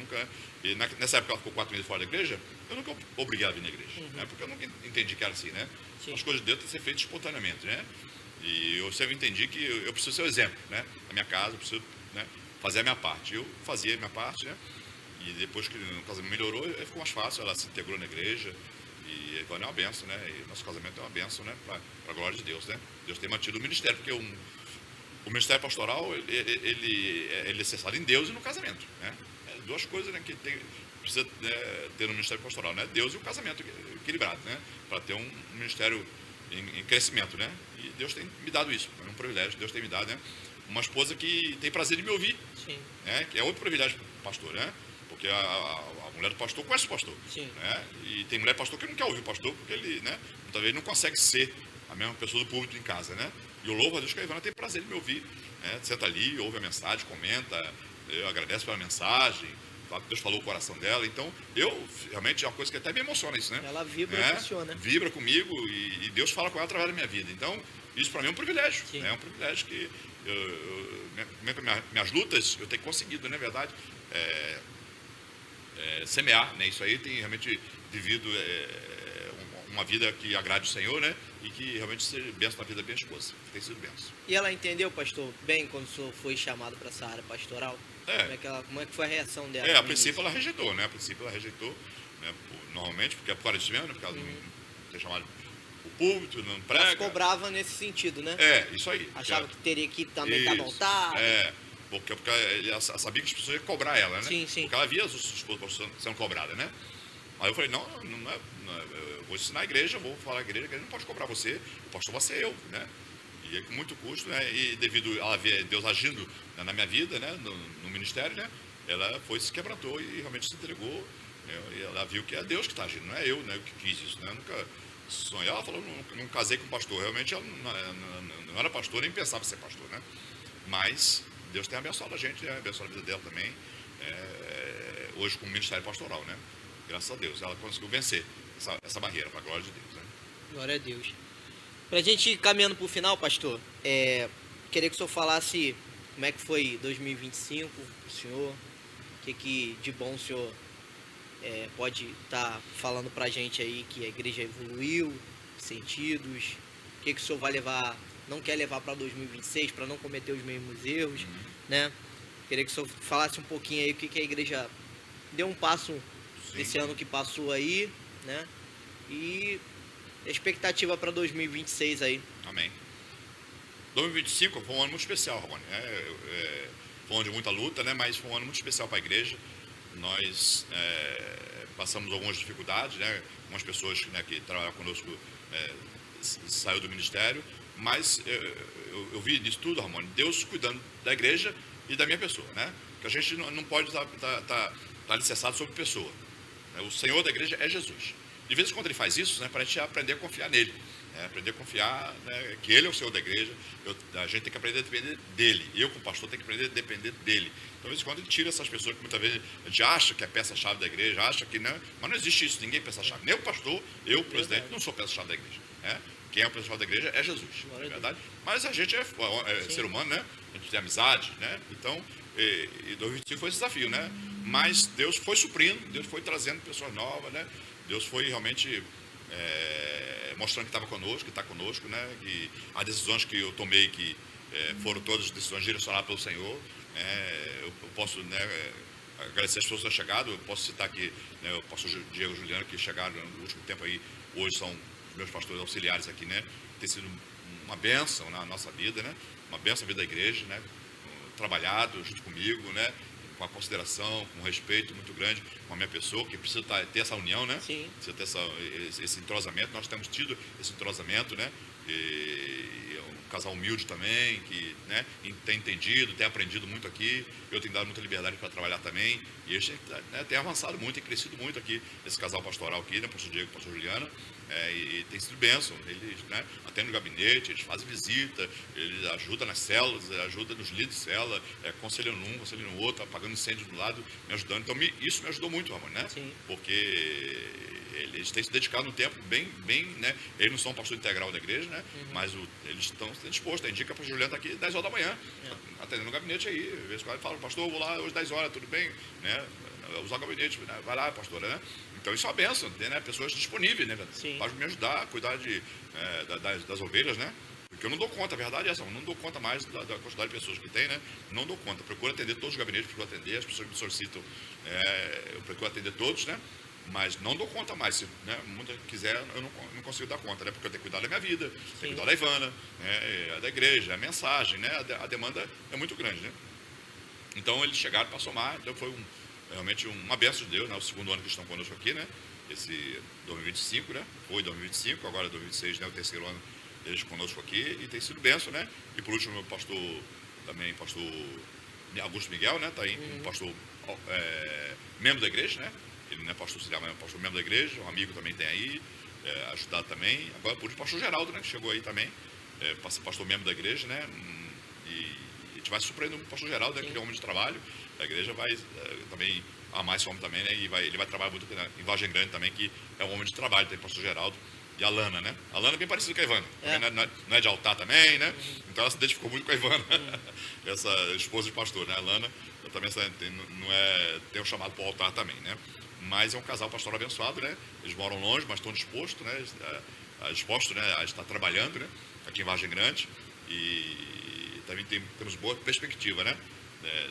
nessa época ela ficou 4 meses fora da igreja, eu nunca obriguei ela a vir na igreja, né? Porque eu nunca entendi que era assim, né? Sim. As coisas de Deus têm que ser feitas espontaneamente, né? E eu sempre entendi que eu preciso ser o exemplo, né? Na minha casa, eu preciso, né, fazer a minha parte. Eu fazia a minha parte, né? E depois que o casamento melhorou, ficou mais fácil, ela se integrou na igreja. E a Ivana é uma benção, né? E nosso casamento é uma benção, né? Para a glória de Deus, né? Deus tem mantido o ministério, porque o ministério pastoral, ele é necessário em Deus e no casamento, né? Duas coisas, né, que precisa, né, ter no ministério pastoral, né? Deus e o casamento equilibrado, né? Para ter um ministério em crescimento, né? E Deus tem me dado isso, é um privilégio, Deus tem me dado, né? Uma esposa que tem prazer de me ouvir, sim, né? Que é outro privilégio para o pastor, né? Porque a mulher do pastor conhece o pastor, sim, né? E tem mulher pastor que não quer ouvir o pastor, porque ele, né, talvez não consegue ser a mesma pessoa do público em casa, né? E eu louvo a Deus que a Ivana tem prazer de me ouvir, né? Senta ali, ouve a mensagem, comenta, agradece pela mensagem, fala que Deus falou o coração dela. Então, realmente é uma coisa que até me emociona isso, né? Ela vibra, né? Funciona. Vibra comigo e Deus fala com ela através da minha vida. Então, isso para mim é um privilégio, né? É um privilégio que minhas lutas eu tenho conseguido, na verdade, semear, né? Isso aí tem realmente vivido uma vida que agrade o Senhor, né? E que realmente seja benção na vida da minha esposa. Tem sido benção. E ela entendeu, pastor, bem quando o senhor foi chamado para essa área pastoral? Como é que foi a reação dela? A princípio ela rejeitou, né? A princípio ela rejeitou, né? Normalmente, porque é por causa disso mesmo, né? Porque ela não tem chamado o púlpito, não prega. Ela ficou brava nesse sentido, né? Isso aí. Achava que teria que também estar montado. Porque ela sabia que as pessoas iam cobrar ela, né? Sim, sim. Porque ela via as esposas sendo cobradas, né? Aí eu falei, não é, eu vou ensinar a igreja, vou falar a igreja não pode cobrar você, o pastor vai ser eu, né? E é com muito custo, né? E devido a ver Deus agindo, né, na minha vida, né? No ministério, né? Ela se quebrantou e realmente se entregou, né? E ela viu que é Deus que está agindo, não é eu, né, que quis isso, né? Eu nunca sonhei, ela falou, não casei com pastor, realmente ela não era pastor, nem pensava em ser pastor, né? Mas Deus tem abençoado a gente, né? Abençoado a vida dela também, hoje com o ministério pastoral, né? Graças a Deus, ela conseguiu vencer essa barreira, para a glória de Deus, né? Glória a Deus. Para a gente ir caminhando para o final, pastor, queria que o senhor falasse como é que foi 2025 para o senhor, o que de bom o senhor pode estar falando pra gente aí que a igreja evoluiu, sentidos, o que o senhor vai levar, não quer levar para 2026, para não cometer os mesmos erros, né? Queria que o senhor falasse um pouquinho aí o que a igreja deu um passo Sim. esse ano que passou aí, né? E a expectativa para 2026 aí. Amém. 2025 foi um ano muito especial, Ramon. Foi um ano de muita luta, né? Mas foi um ano muito especial para a igreja. Nós passamos algumas dificuldades, né? Algumas pessoas, né, que trabalham conosco saiu do ministério, mas eu vi nisso tudo, Ramon, Deus cuidando da igreja e da minha pessoa, né? Porque a gente não pode estar alicerçado sobre pessoa. O Senhor da igreja é Jesus. De vez em quando ele faz isso, né, para a gente aprender a confiar nele. Aprender a confiar, né, que ele é o Senhor da igreja. A gente tem que aprender a depender dele. Eu, como pastor, tenho que aprender a depender dele. Então, de vez em quando ele tira essas pessoas que muitas vezes a gente acha que é peça-chave da igreja, acha que não, mas não existe isso, ninguém é peça-chave. Nem o pastor, eu, o presidente, não sou peça-chave da igreja. Quem é o peça-chave da igreja é Jesus, não é verdade? Mas a gente é ser humano, né? A gente tem amizade, né? Então, e 2025 foi esse desafio, né? Mas Deus foi suprindo, Deus foi trazendo pessoas novas, né? Deus foi realmente mostrando que estava conosco, que está conosco, né? Que as decisões que eu tomei, que foram todas decisões direcionadas pelo Senhor, eu posso, né, agradecer as pessoas que têm chegado. Eu posso citar aqui, né, o pastor Diego e Juliano, que chegaram no último tempo aí, hoje são os meus pastores auxiliares aqui, né? Tem sido uma bênção na nossa vida, né? Uma bênção na vida da igreja, né? Trabalhado junto comigo, né? Com a consideração, com um respeito muito grande com a minha pessoa, que precisa ter essa união, né? Sim. Precisa ter esse entrosamento. Nós temos tido esse entrosamento, né? E é um casal humilde também, que, né, tem entendido, tem aprendido muito aqui. Eu tenho dado muita liberdade para trabalhar também. E eles, né, tem avançado muito, tem crescido muito aqui, esse casal pastoral aqui, né? Pastor Diego e pastor Juliana. E tem sido bênção. Eles, né, atendem no gabinete, eles fazem visita, eles ajudam nas células, ajudam nos líderes de célula, aconselhando um, aconselhando o outro, apagando incêndio do lado, me ajudando. Então, isso me ajudou muito, Ramon, né? Sim. Porque eles têm se dedicado um tempo bem, né? Eles não são pastor integral da igreja, né? Mas eles estão dispostos. Indica para a Juliana estar aqui 10 horas da manhã, atendendo no gabinete aí. Às vezes ele fala, pastor, eu vou lá hoje 10 horas, tudo bem? Né? Usar o gabinete, né? Vai lá, pastora, né? Então isso é uma bênção, né? Pessoas disponíveis, né? Para me ajudar a cuidar das ovelhas, né? Porque eu não dou conta, a verdade é essa, eu não dou conta mais da quantidade de pessoas que tem, né? Não dou conta. Procuro atender todos os gabinetes, procuro atender as pessoas que me solicitam, eu procuro atender todos, né? Mas não dou conta mais. Se, né, muita quiser, eu não consigo dar conta, né? Porque eu tenho que cuidar da minha vida, tenho que cuidar da Ivana, né, da igreja, a mensagem, né? A demanda é muito grande, né? Então eles chegaram para somar, então foi realmente uma bênção de Deus, né? O segundo ano que estão conosco aqui, né? Esse 2025, né? Foi 2025, agora 2026, né? O terceiro ano deles conosco aqui, e tem sido bênção, né? E por último, o pastor Augusto Miguel, né? Tá aí, um pastor membro da igreja, né? Ele não é pastor auxiliar, mas é pastor membro da igreja, um amigo também tem aí, ajudado também. Agora, por último, o pastor Geraldo, né? Que chegou aí também, pastor membro da igreja, né? E a gente vai surpreender o pastor Geraldo, né? Que é um homem de trabalho. A igreja vai também amar esse homem também, né? E ele vai trabalhar muito em Vargem Grande também, que é um homem de trabalho, tem o pastor Geraldo. E a Lana, né? A Lana é bem parecida com a Ivana. Não é de altar também, né? Então ela se identificou muito com a Ivana, essa esposa de pastor, né? A Lana também tem um chamado para o altar também, né? Mas é um casal pastoral abençoado, né? Eles moram longe, mas estão dispostos, né? Dispostos, né? A estar trabalhando, né? Aqui em Vargem Grande. E também temos boa perspectiva, né?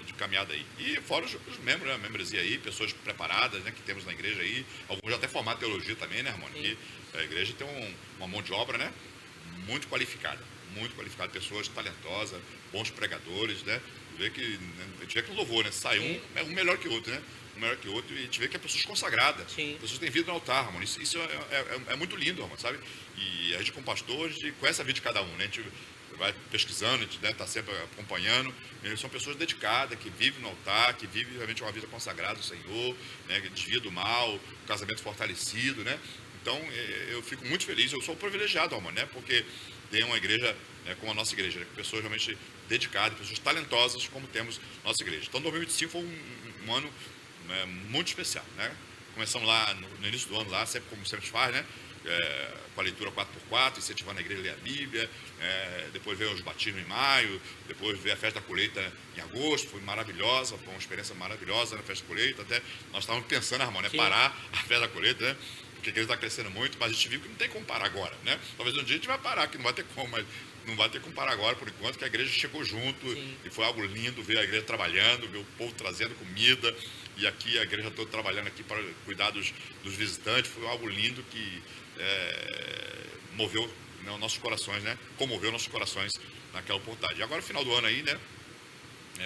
De caminhada aí. E fora os membros, né? A membresia aí, pessoas preparadas, né? Que temos na igreja aí. Alguns já até formaram teologia também, né, Ramon? Que a igreja tem uma mão de obra, né? Muito qualificada, pessoas talentosas, bons pregadores, né? A gente vê que no louvor, né? Sai um melhor que o outro, né? Um melhor que o outro, e a gente vê que é pessoas consagradas, pessoas que têm vida no altar, Ramon. Isso é muito lindo, Ramon, sabe? E a gente, como pastor, a gente conhece a vida de cada um, né? A gente vai pesquisando, a gente deve estar sempre acompanhando. Eles são pessoas dedicadas, que vivem no altar, que vivem realmente uma vida consagrada ao Senhor, né? Que desvia do mal, um casamento fortalecido, né? Então, eu fico muito feliz, eu sou privilegiado, Ramon, né? Porque tem uma igreja, né, como a nossa igreja, né? Pessoas realmente dedicadas, pessoas talentosas, como temos nossa igreja. Então, 2025 foi um ano muito especial, né? Começamos lá no início do ano, lá, sempre como sempre faz, né? com a leitura 4x4, incentivando a igreja a ler a Bíblia, depois veio os batismos em maio, depois veio a festa da colheita em agosto, foi maravilhosa, foi uma experiência maravilhosa na festa da colheita, até nós estávamos pensando, irmão, né, parar a festa da colheita, né, porque a igreja está crescendo muito, mas a gente viu que não tem como parar agora, né, talvez um dia a gente vai parar, que não vai ter como, mas não vai ter como parar agora, por enquanto, que a igreja chegou junto. Sim. E foi algo lindo ver a igreja trabalhando, ver o povo trazendo comida, e aqui a igreja toda trabalhando aqui para cuidar dos visitantes. Foi algo lindo que moveu, né, nossos corações, né? Comoveu nossos corações naquela oportunidade. E agora, final do ano aí, né?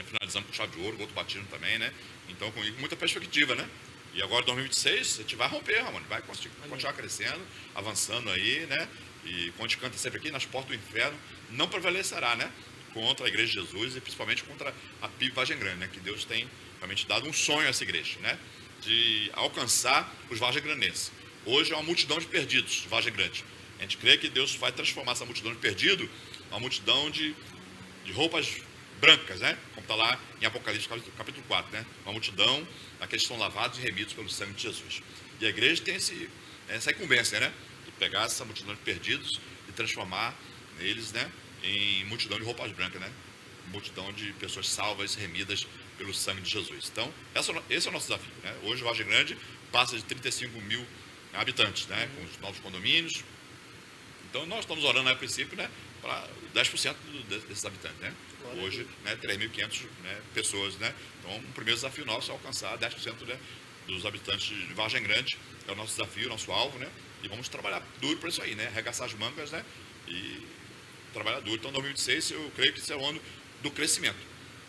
Finalizamos com chave de ouro, outro batismo também, né? Então, com muita perspectiva, né? E agora, 2026, a gente vai romper, Ramon, vai continuar crescendo, avançando aí, né? E como a gente canta sempre aqui, nas portas do inferno, não prevalecerá, né? Contra a igreja de Jesus e principalmente contra a PIB Vargem Grande, né? Que Deus tem realmente dado um sonho a essa igreja, né? De alcançar os vargem-grandenses. Hoje é uma multidão de perdidos de Vargem Grande. A gente crê que Deus vai transformar essa multidão de perdidos uma multidão de roupas brancas, né? Como está lá em Apocalipse capítulo 4, né? Uma multidão daqueles que são lavados e remidos pelo sangue de Jesus. E a igreja tem essa incumbência, né? Pegar essa multidão de perdidos e transformar eles, né, em multidão de roupas brancas, né? Multidão de pessoas salvas e remidas pelo sangue de Jesus. Então, esse é o nosso desafio, né? Hoje, Vargem Grande passa de 35 mil habitantes, né? Com os novos condomínios. Então, nós estamos orando, a princípio, né, para 10% desses habitantes, né? Hoje, né, 3.500, né, pessoas, né? Então, o primeiro desafio nosso é alcançar 10%, né, dos habitantes de Vargem Grande. É o nosso desafio, o nosso alvo, né? E vamos trabalhar duro para isso aí, né? Arregaçar as mangas, né? E trabalhar duro. Então, 2026, eu creio que esse é o ano do crescimento.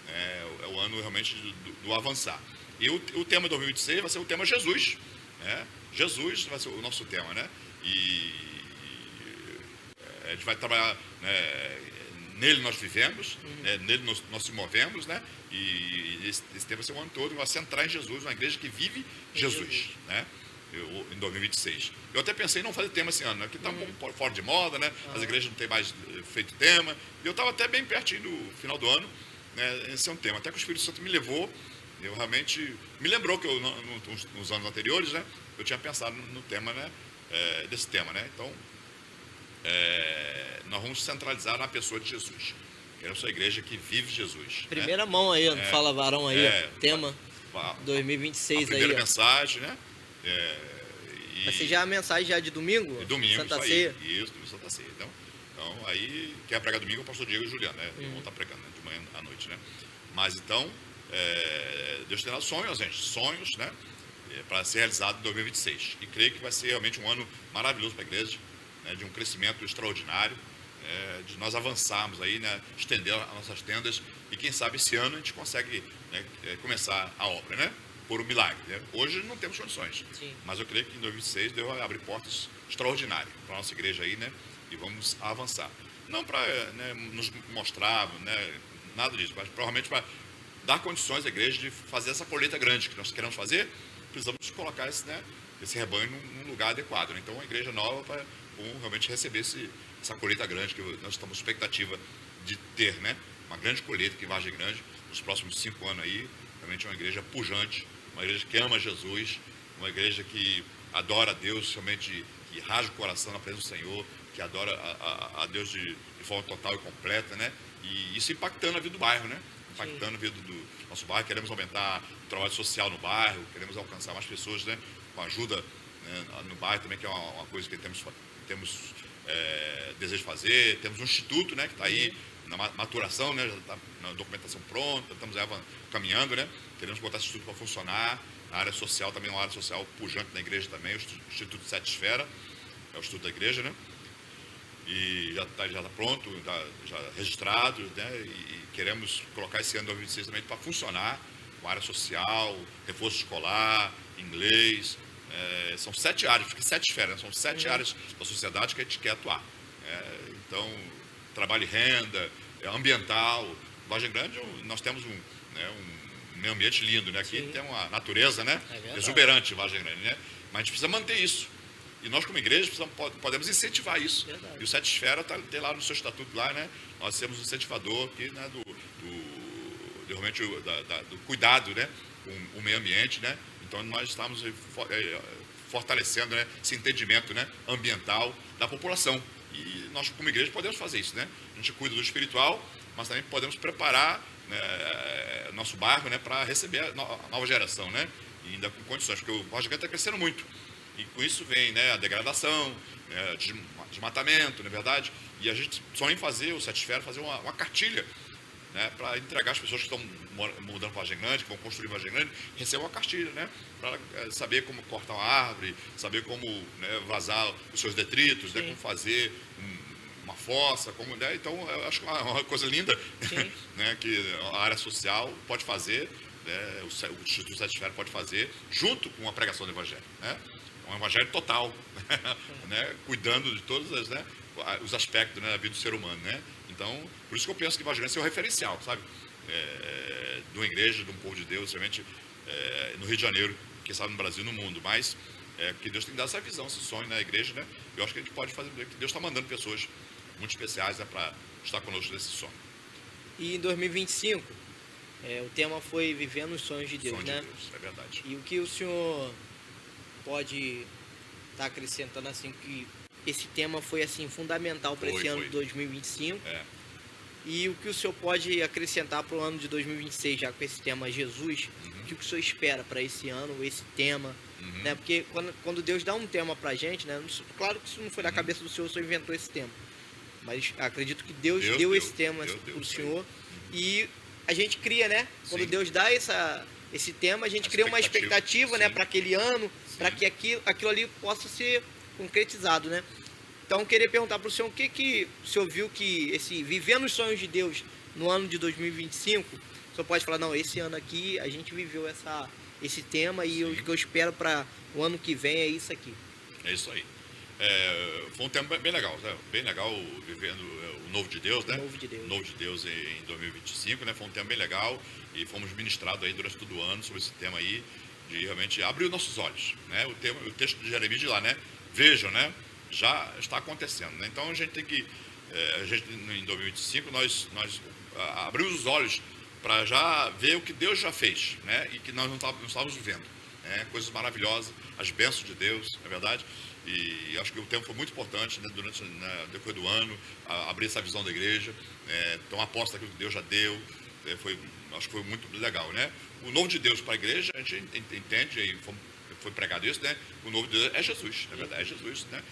É o ano realmente do avançar. E o tema de 2026 vai ser o tema Jesus, né? Jesus vai ser o nosso tema, né? E a gente vai trabalhar, né? Nele nós vivemos, né? Nele nós se movemos, né? E esse tema vai ser o ano todo, vai centrar em Jesus, uma igreja que vive Jesus, né? Em 2026. Eu até pensei em não fazer tema esse ano, né? Que está um pouco fora de moda, né? As igrejas não têm mais feito tema. E eu estava até bem pertinho do final do ano, né? Esse é um tema. Até que o Espírito Santo me levou, eu realmente me lembrou que eu, nos anos anteriores, né? Eu tinha pensado no tema, né? Desse tema, né? Então, nós vamos centralizar na pessoa de Jesus. Queremos uma igreja que vive Jesus. Primeira, né? Mão aí, Fala Varão aí, tema 2026 aí. A primeira mensagem, né? Vai ser já a mensagem já de domingo? Domingo, Santa Ceia. Isso, Santa Ceia. Então, aí, quem pregar domingo é o pastor Diego e o Juliano, né? Vão estar pregando, né? De manhã à noite, né? Mas então, Deus tem dado sonhos, gente. Sonhos, né? Para ser realizado em 2026. E creio que vai ser realmente um ano maravilhoso para a igreja, né? De um crescimento extraordinário, de nós avançarmos aí, né? Estender as nossas tendas. E quem sabe esse ano a gente consegue, né, começar a obra, né? Por um milagre, né? Hoje não temos condições. Sim. Mas eu creio que em 2026 Deus vai abrir portas extraordinárias para a nossa igreja aí, né? E vamos avançar. Não para, né, nos mostrar, né, nada disso, mas provavelmente para dar condições à igreja de fazer essa colheita grande que nós queremos fazer. Precisamos colocar esse rebanho num lugar adequado, né? Então, uma igreja nova para realmente receber essa colheita grande que nós estamos com expectativa de ter, né? Uma grande colheita que Vargem Grande nos próximos 5 anos aí. Realmente uma igreja pujante, uma igreja que ama Jesus, uma igreja que adora a Deus, realmente que rasga o coração na presença do Senhor, que adora a Deus de forma total e completa, né? E isso impactando a vida do bairro, né? Impactando a vida do nosso bairro. Queremos aumentar o trabalho social no bairro, queremos alcançar mais pessoas, né? Com ajuda, né, no bairro também, que é uma coisa que temos desejo de fazer. Temos um instituto, né? Que está aí na maturação, né? Já está na documentação pronta, estamos caminhando, né? Queremos botar esse instituto para funcionar. A área social também é uma área social pujante na igreja também, o Instituto Sete Esfera, é o Instituto da Igreja, né? E já está pronto, já registrado, né? E queremos colocar esse ano de 2026 também para funcionar, com área social, reforço escolar, inglês. São 7 áreas, porque 7 esferas, né? São 7 áreas da sociedade que a gente quer atuar. Então, trabalho e renda, ambiental. Vargem Grande, nós temos um meio ambiente lindo, né? Aqui tem uma natureza, né? Exuberante, Vargem Grande, né? Mas a gente precisa manter isso. E nós, como igreja, podemos incentivar isso. Verdade. E o Sete Esfera tem lá no seu estatuto, lá, né? Nós temos um incentivador aqui, né? Realmente do cuidado, né? Com o meio ambiente, né? Então, nós estamos fortalecendo, né, esse entendimento, né, ambiental da população. E nós, como igreja, podemos fazer isso, né? A gente cuida do espiritual, mas também podemos preparar, né, nosso bairro, né, para receber a nova geração, né? E ainda com condições, porque o Vargem Grande está crescendo muito. E com isso vem, né, a degradação, desmatamento, não é verdade? E a gente sonha em fazer, o Satisfera, fazer uma cartilha, né, para entregar as pessoas que estão mudando para Vargem Grande, que vão construir Vargem Grande, receber uma cartilha, né, para saber como cortar uma árvore, saber como, né, vazar os seus detritos, né, como fazer uma fossa, como, né, então eu acho que é uma coisa linda, né, que a área social pode fazer, né, o Instituto Satisfera pode fazer, junto com a pregação do Evangelho, né, um Evangelho total, né, cuidando de todos, né, os aspectos, né, da vida do ser humano, né. Então, por isso que eu penso que Vargem Grande é um referencial, sabe, de uma igreja, de um povo de Deus, realmente, no Rio de Janeiro, quem sabe no Brasil, no mundo, mas que Deus tem que dar essa visão, esse sonho na igreja, né? Eu acho que a gente pode fazer, que Deus está mandando pessoas muito especiais, né, para estar conosco nesse sonho. E em 2025, o tema foi Vivendo os Sonhos de Deus, Sonho né? de Deus, é verdade. E o que o senhor pode estar acrescentando, assim, que esse tema foi, assim, fundamental para esse ano de 2025? E o que o senhor pode acrescentar para o ano de 2026, já com esse tema Jesus? O que o senhor espera para esse ano, esse tema? Né? Porque quando Deus dá um tema para a gente, né? Claro que isso não foi da cabeça do senhor, o senhor inventou esse tema. Mas acredito que Deus deu esse tema para o senhor. E a gente cria, né? Quando Deus dá esse tema, a gente cria uma expectativa, né, para aquele ano, para que aquilo ali possa ser concretizado, né? Então, eu queria perguntar para o senhor o que o senhor viu que esse Vivendo os Sonhos de Deus no ano de 2025, o senhor pode falar, não, esse ano aqui a gente viveu esse tema e o que eu espero para o ano que vem é isso aqui. É isso aí. Foi um tema bem legal, né? Bem legal, vivendo o Novo de Deus, né? O Novo de Deus em 2025, né? Foi um tema bem legal e fomos ministrados aí durante todo o ano sobre esse tema aí, de realmente abrir os nossos olhos, né? O texto de Jeremias diz lá, né? Vejam, né? Já está acontecendo, né? Então a gente tem que, em 2025, nós abrimos os olhos para já ver o que Deus já fez, né? E que nós não estávamos vivendo, né? Coisas maravilhosas, as bênçãos de Deus, não é verdade? E acho que o tempo foi muito importante, né, durante, né, depois do ano, abrir essa visão da igreja, tomar posse daquilo que Deus já deu, acho que foi muito legal, né? O novo de Deus para a igreja, a gente entende, e foi pregado isso, né? O novo de Deus é Jesus, na verdade, é Jesus, né?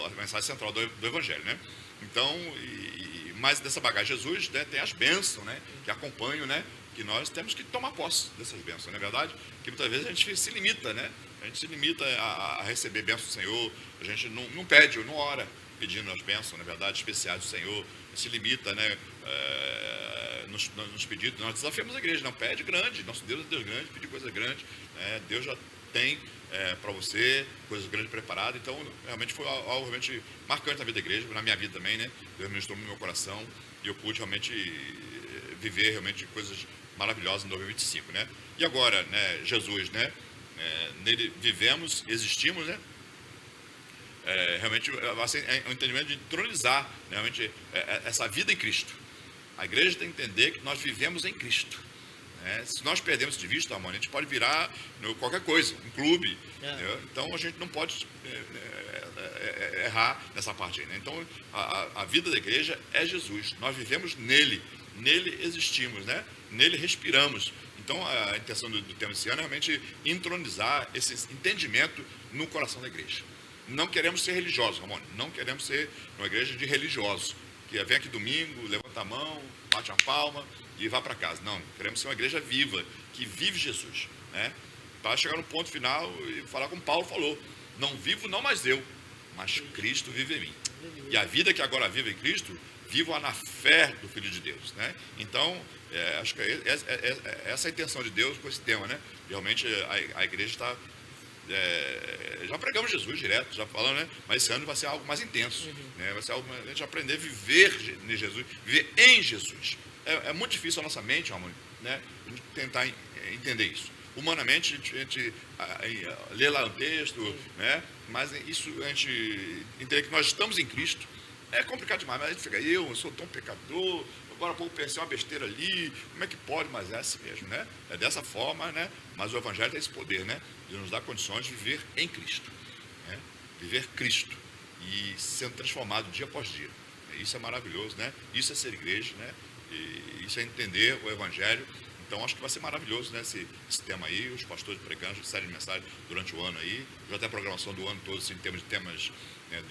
A mensagem central do Evangelho, né? Então, mais dessa bagagem Jesus, né, tem as bênçãos, né, que acompanham, né, que nós temos que tomar posse dessas bênçãos, não é verdade? Que muitas vezes a gente se limita, né? A gente se limita a receber bênçãos do Senhor, a gente não pede, não ora pedindo as bênçãos, na verdade, especiais do Senhor, a gente se limita, né, nos pedidos. Nós desafiamos a igreja, não, pede grande, nosso Deus é Deus grande, pedir coisa grande, né? Deus já tem para você coisas grandes preparadas, então realmente foi algo realmente marcante na vida da igreja, na minha vida também, né? Deus ministrou no meu coração e eu pude realmente viver realmente coisas maravilhosas em 2025, né? E agora, né, Jesus, né? Nele vivemos, existimos, né? Realmente assim, é um entendimento de entronizar, né, realmente essa vida em Cristo. A igreja tem que entender que nós vivemos em Cristo. Se nós perdemos de vista, amor, a gente pode virar qualquer coisa, um clube. Então a gente não pode errar nessa parte aí, né? Então a vida da igreja é Jesus. Nós vivemos nele existimos, né? Nele respiramos. Então a intenção do tema desse ano é realmente entronizar esse entendimento no coração da igreja. Não queremos ser religiosos, Ramon. Não queremos ser uma igreja de religiosos, que vem aqui domingo, levanta a mão, bate a palma e vá para casa. Não, queremos ser uma igreja viva, que vive Jesus, né? Para chegar no ponto final e falar como Paulo falou, não vivo não mais eu, mas Cristo vive em mim. E a vida que agora vivo em Cristo, vivo na fé do Filho de Deus, né? Então, acho que essa é a intenção de Deus com esse tema, né? Realmente a igreja está... já pregamos Jesus direto, já falando, né? Mas esse ano vai ser algo mais intenso, né? Vai ser algo, a gente aprender a viver em Jesus, viver em Jesus. É muito difícil a nossa mente, né? A gente tentar entender isso. Humanamente, a gente lê lá o texto, né? Mas isso, a gente entender que nós estamos em Cristo, é complicado demais. Mas a gente fica, eu sou tão pecador, agora há pouco pensei uma besteira ali, como é que pode? Mas é assim mesmo, né? É dessa forma, né? Mas o Evangelho tem esse poder, né? De nos dar condições de viver em Cristo. viver Cristo e sendo transformado dia após dia. Isso é maravilhoso, né? Isso é ser igreja, né? E isso é entender o Evangelho. Então, acho que vai ser maravilhoso, né, esse tema aí, os pastores pregando, série de mensagens durante o ano aí. Já tem a programação do ano todo, assim, em termos de temas, né,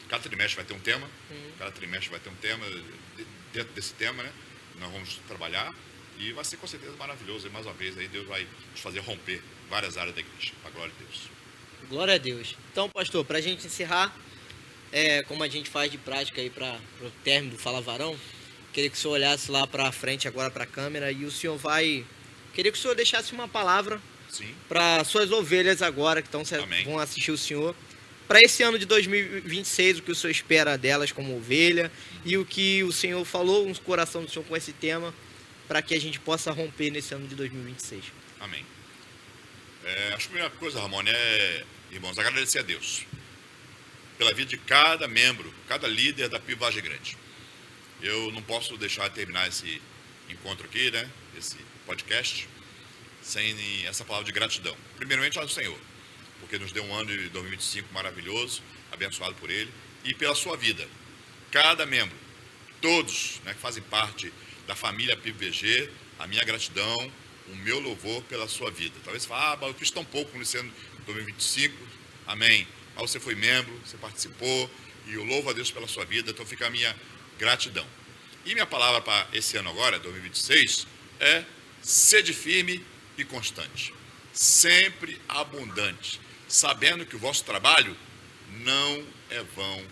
cada trimestre vai ter um tema, cada trimestre vai ter um tema, dentro desse tema, né, nós vamos trabalhar e vai ser com certeza maravilhoso. E mais uma vez, aí Deus vai nos fazer romper várias áreas da igreja, para a glória de Deus. Glória a Deus. Então, pastor, para a gente encerrar, como a gente faz de prática aí para o término do Fala Varão, queria que o senhor olhasse lá para frente agora para a câmera e o senhor queria que o senhor deixasse uma palavra para suas ovelhas agora que vão assistir o senhor, para esse ano de 2026, o que o senhor espera delas como ovelha e o que o senhor falou no coração do senhor com esse tema, para que a gente possa romper nesse ano de 2026. Amém. Acho que a primeira coisa, Ramon, irmãos, agradecer a Deus pela vida de cada membro, cada líder da PIB Vargem Grande. Eu não posso deixar de terminar esse encontro aqui, né, esse podcast, sem essa palavra de gratidão. Primeiramente ao Senhor, porque nos deu um ano de 2025 maravilhoso, abençoado por Ele, e pela sua vida. Cada membro, todos, né, que fazem parte da família PIB-VG, a minha gratidão, o meu louvor pela sua vida. Talvez você fale, mas eu fiz tão pouco nesse ano de 2025, amém. Mas você foi membro, você participou, e eu louvo a Deus pela sua vida, então fica a minha gratidão. E minha palavra para esse ano agora, 2026, é sede firme e constante, sempre abundante, sabendo que o vosso trabalho não é vão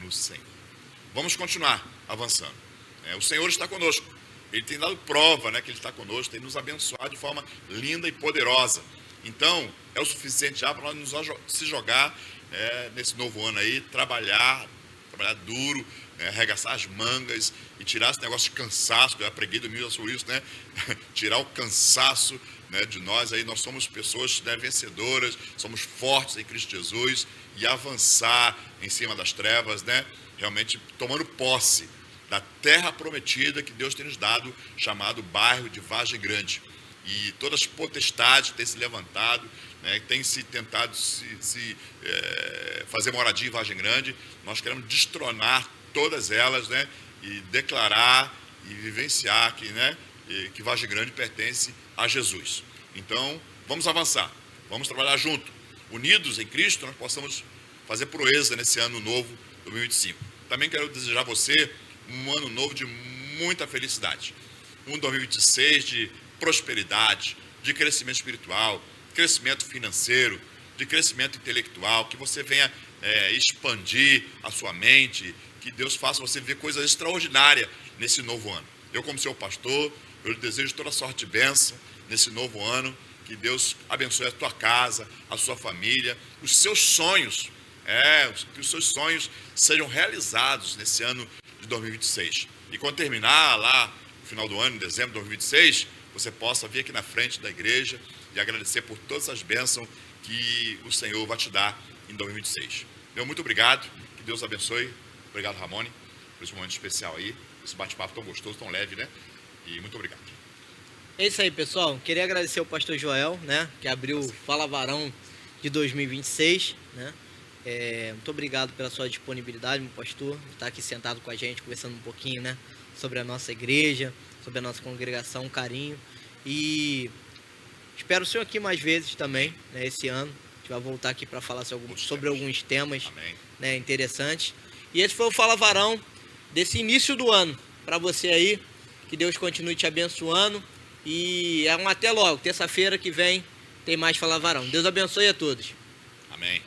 no Senhor. Vamos continuar avançando. O Senhor está conosco. Ele tem dado prova, né, que Ele está conosco, tem nos abençoado de forma linda e poderosa. Então, é o suficiente já para nós se jogar nesse novo ano aí, trabalhar duro, arregaçar as mangas e tirar esse negócio de cansaço, que eu já preguei domingo sobre isso, né? Tirar o cansaço, né, de nós aí. Nós somos pessoas, né, vencedoras, somos fortes em Cristo Jesus e avançar em cima das trevas, né? Realmente tomando posse da terra prometida que Deus tem nos dado, chamado bairro de Vargem Grande. E todas as potestades têm se levantado, né, tem se tentado fazer moradia em Vargem Grande. Nós queremos destronar todas elas, né, e declarar e vivenciar que, né, que Vargem Grande pertence a Jesus. Então, vamos avançar, vamos trabalhar junto, unidos em Cristo, nós possamos fazer proeza nesse ano novo, 2025. Também quero desejar a você um ano novo de muita felicidade, um 2026 de prosperidade, de crescimento espiritual, crescimento financeiro, de crescimento intelectual, que você venha expandir a sua mente, que Deus faça você ver coisas extraordinárias nesse novo ano. Eu, como seu pastor, eu lhe desejo toda sorte e bênção nesse novo ano, que Deus abençoe a tua casa, a sua família, os seus sonhos, que os seus sonhos sejam realizados nesse ano de 2026. E quando terminar lá, no final do ano, em dezembro de 2026, você possa vir aqui na frente da igreja e agradecer por todas as bênçãos que o Senhor vai te dar em 2026. Meu muito obrigado, que Deus abençoe. Obrigado, Ramone, por esse momento especial aí, esse bate-papo tão gostoso, tão leve, né? E muito obrigado. É isso aí, pessoal. Queria agradecer ao pastor Joel, né, que abriu o Fala Varão de 2026, né? Muito obrigado pela sua disponibilidade, meu pastor, de estar aqui sentado com a gente, conversando um pouquinho, né, sobre a nossa igreja, sobre a nossa congregação, um carinho. E espero o senhor aqui mais vezes também, né, esse ano. A gente vai voltar aqui para falar sobre alguns temas, né, interessantes. E esse foi o Fala Varão desse início do ano. Para você aí, que Deus continue te abençoando. E até logo, terça-feira que vem tem mais Fala Varão. Deus abençoe a todos. Amém.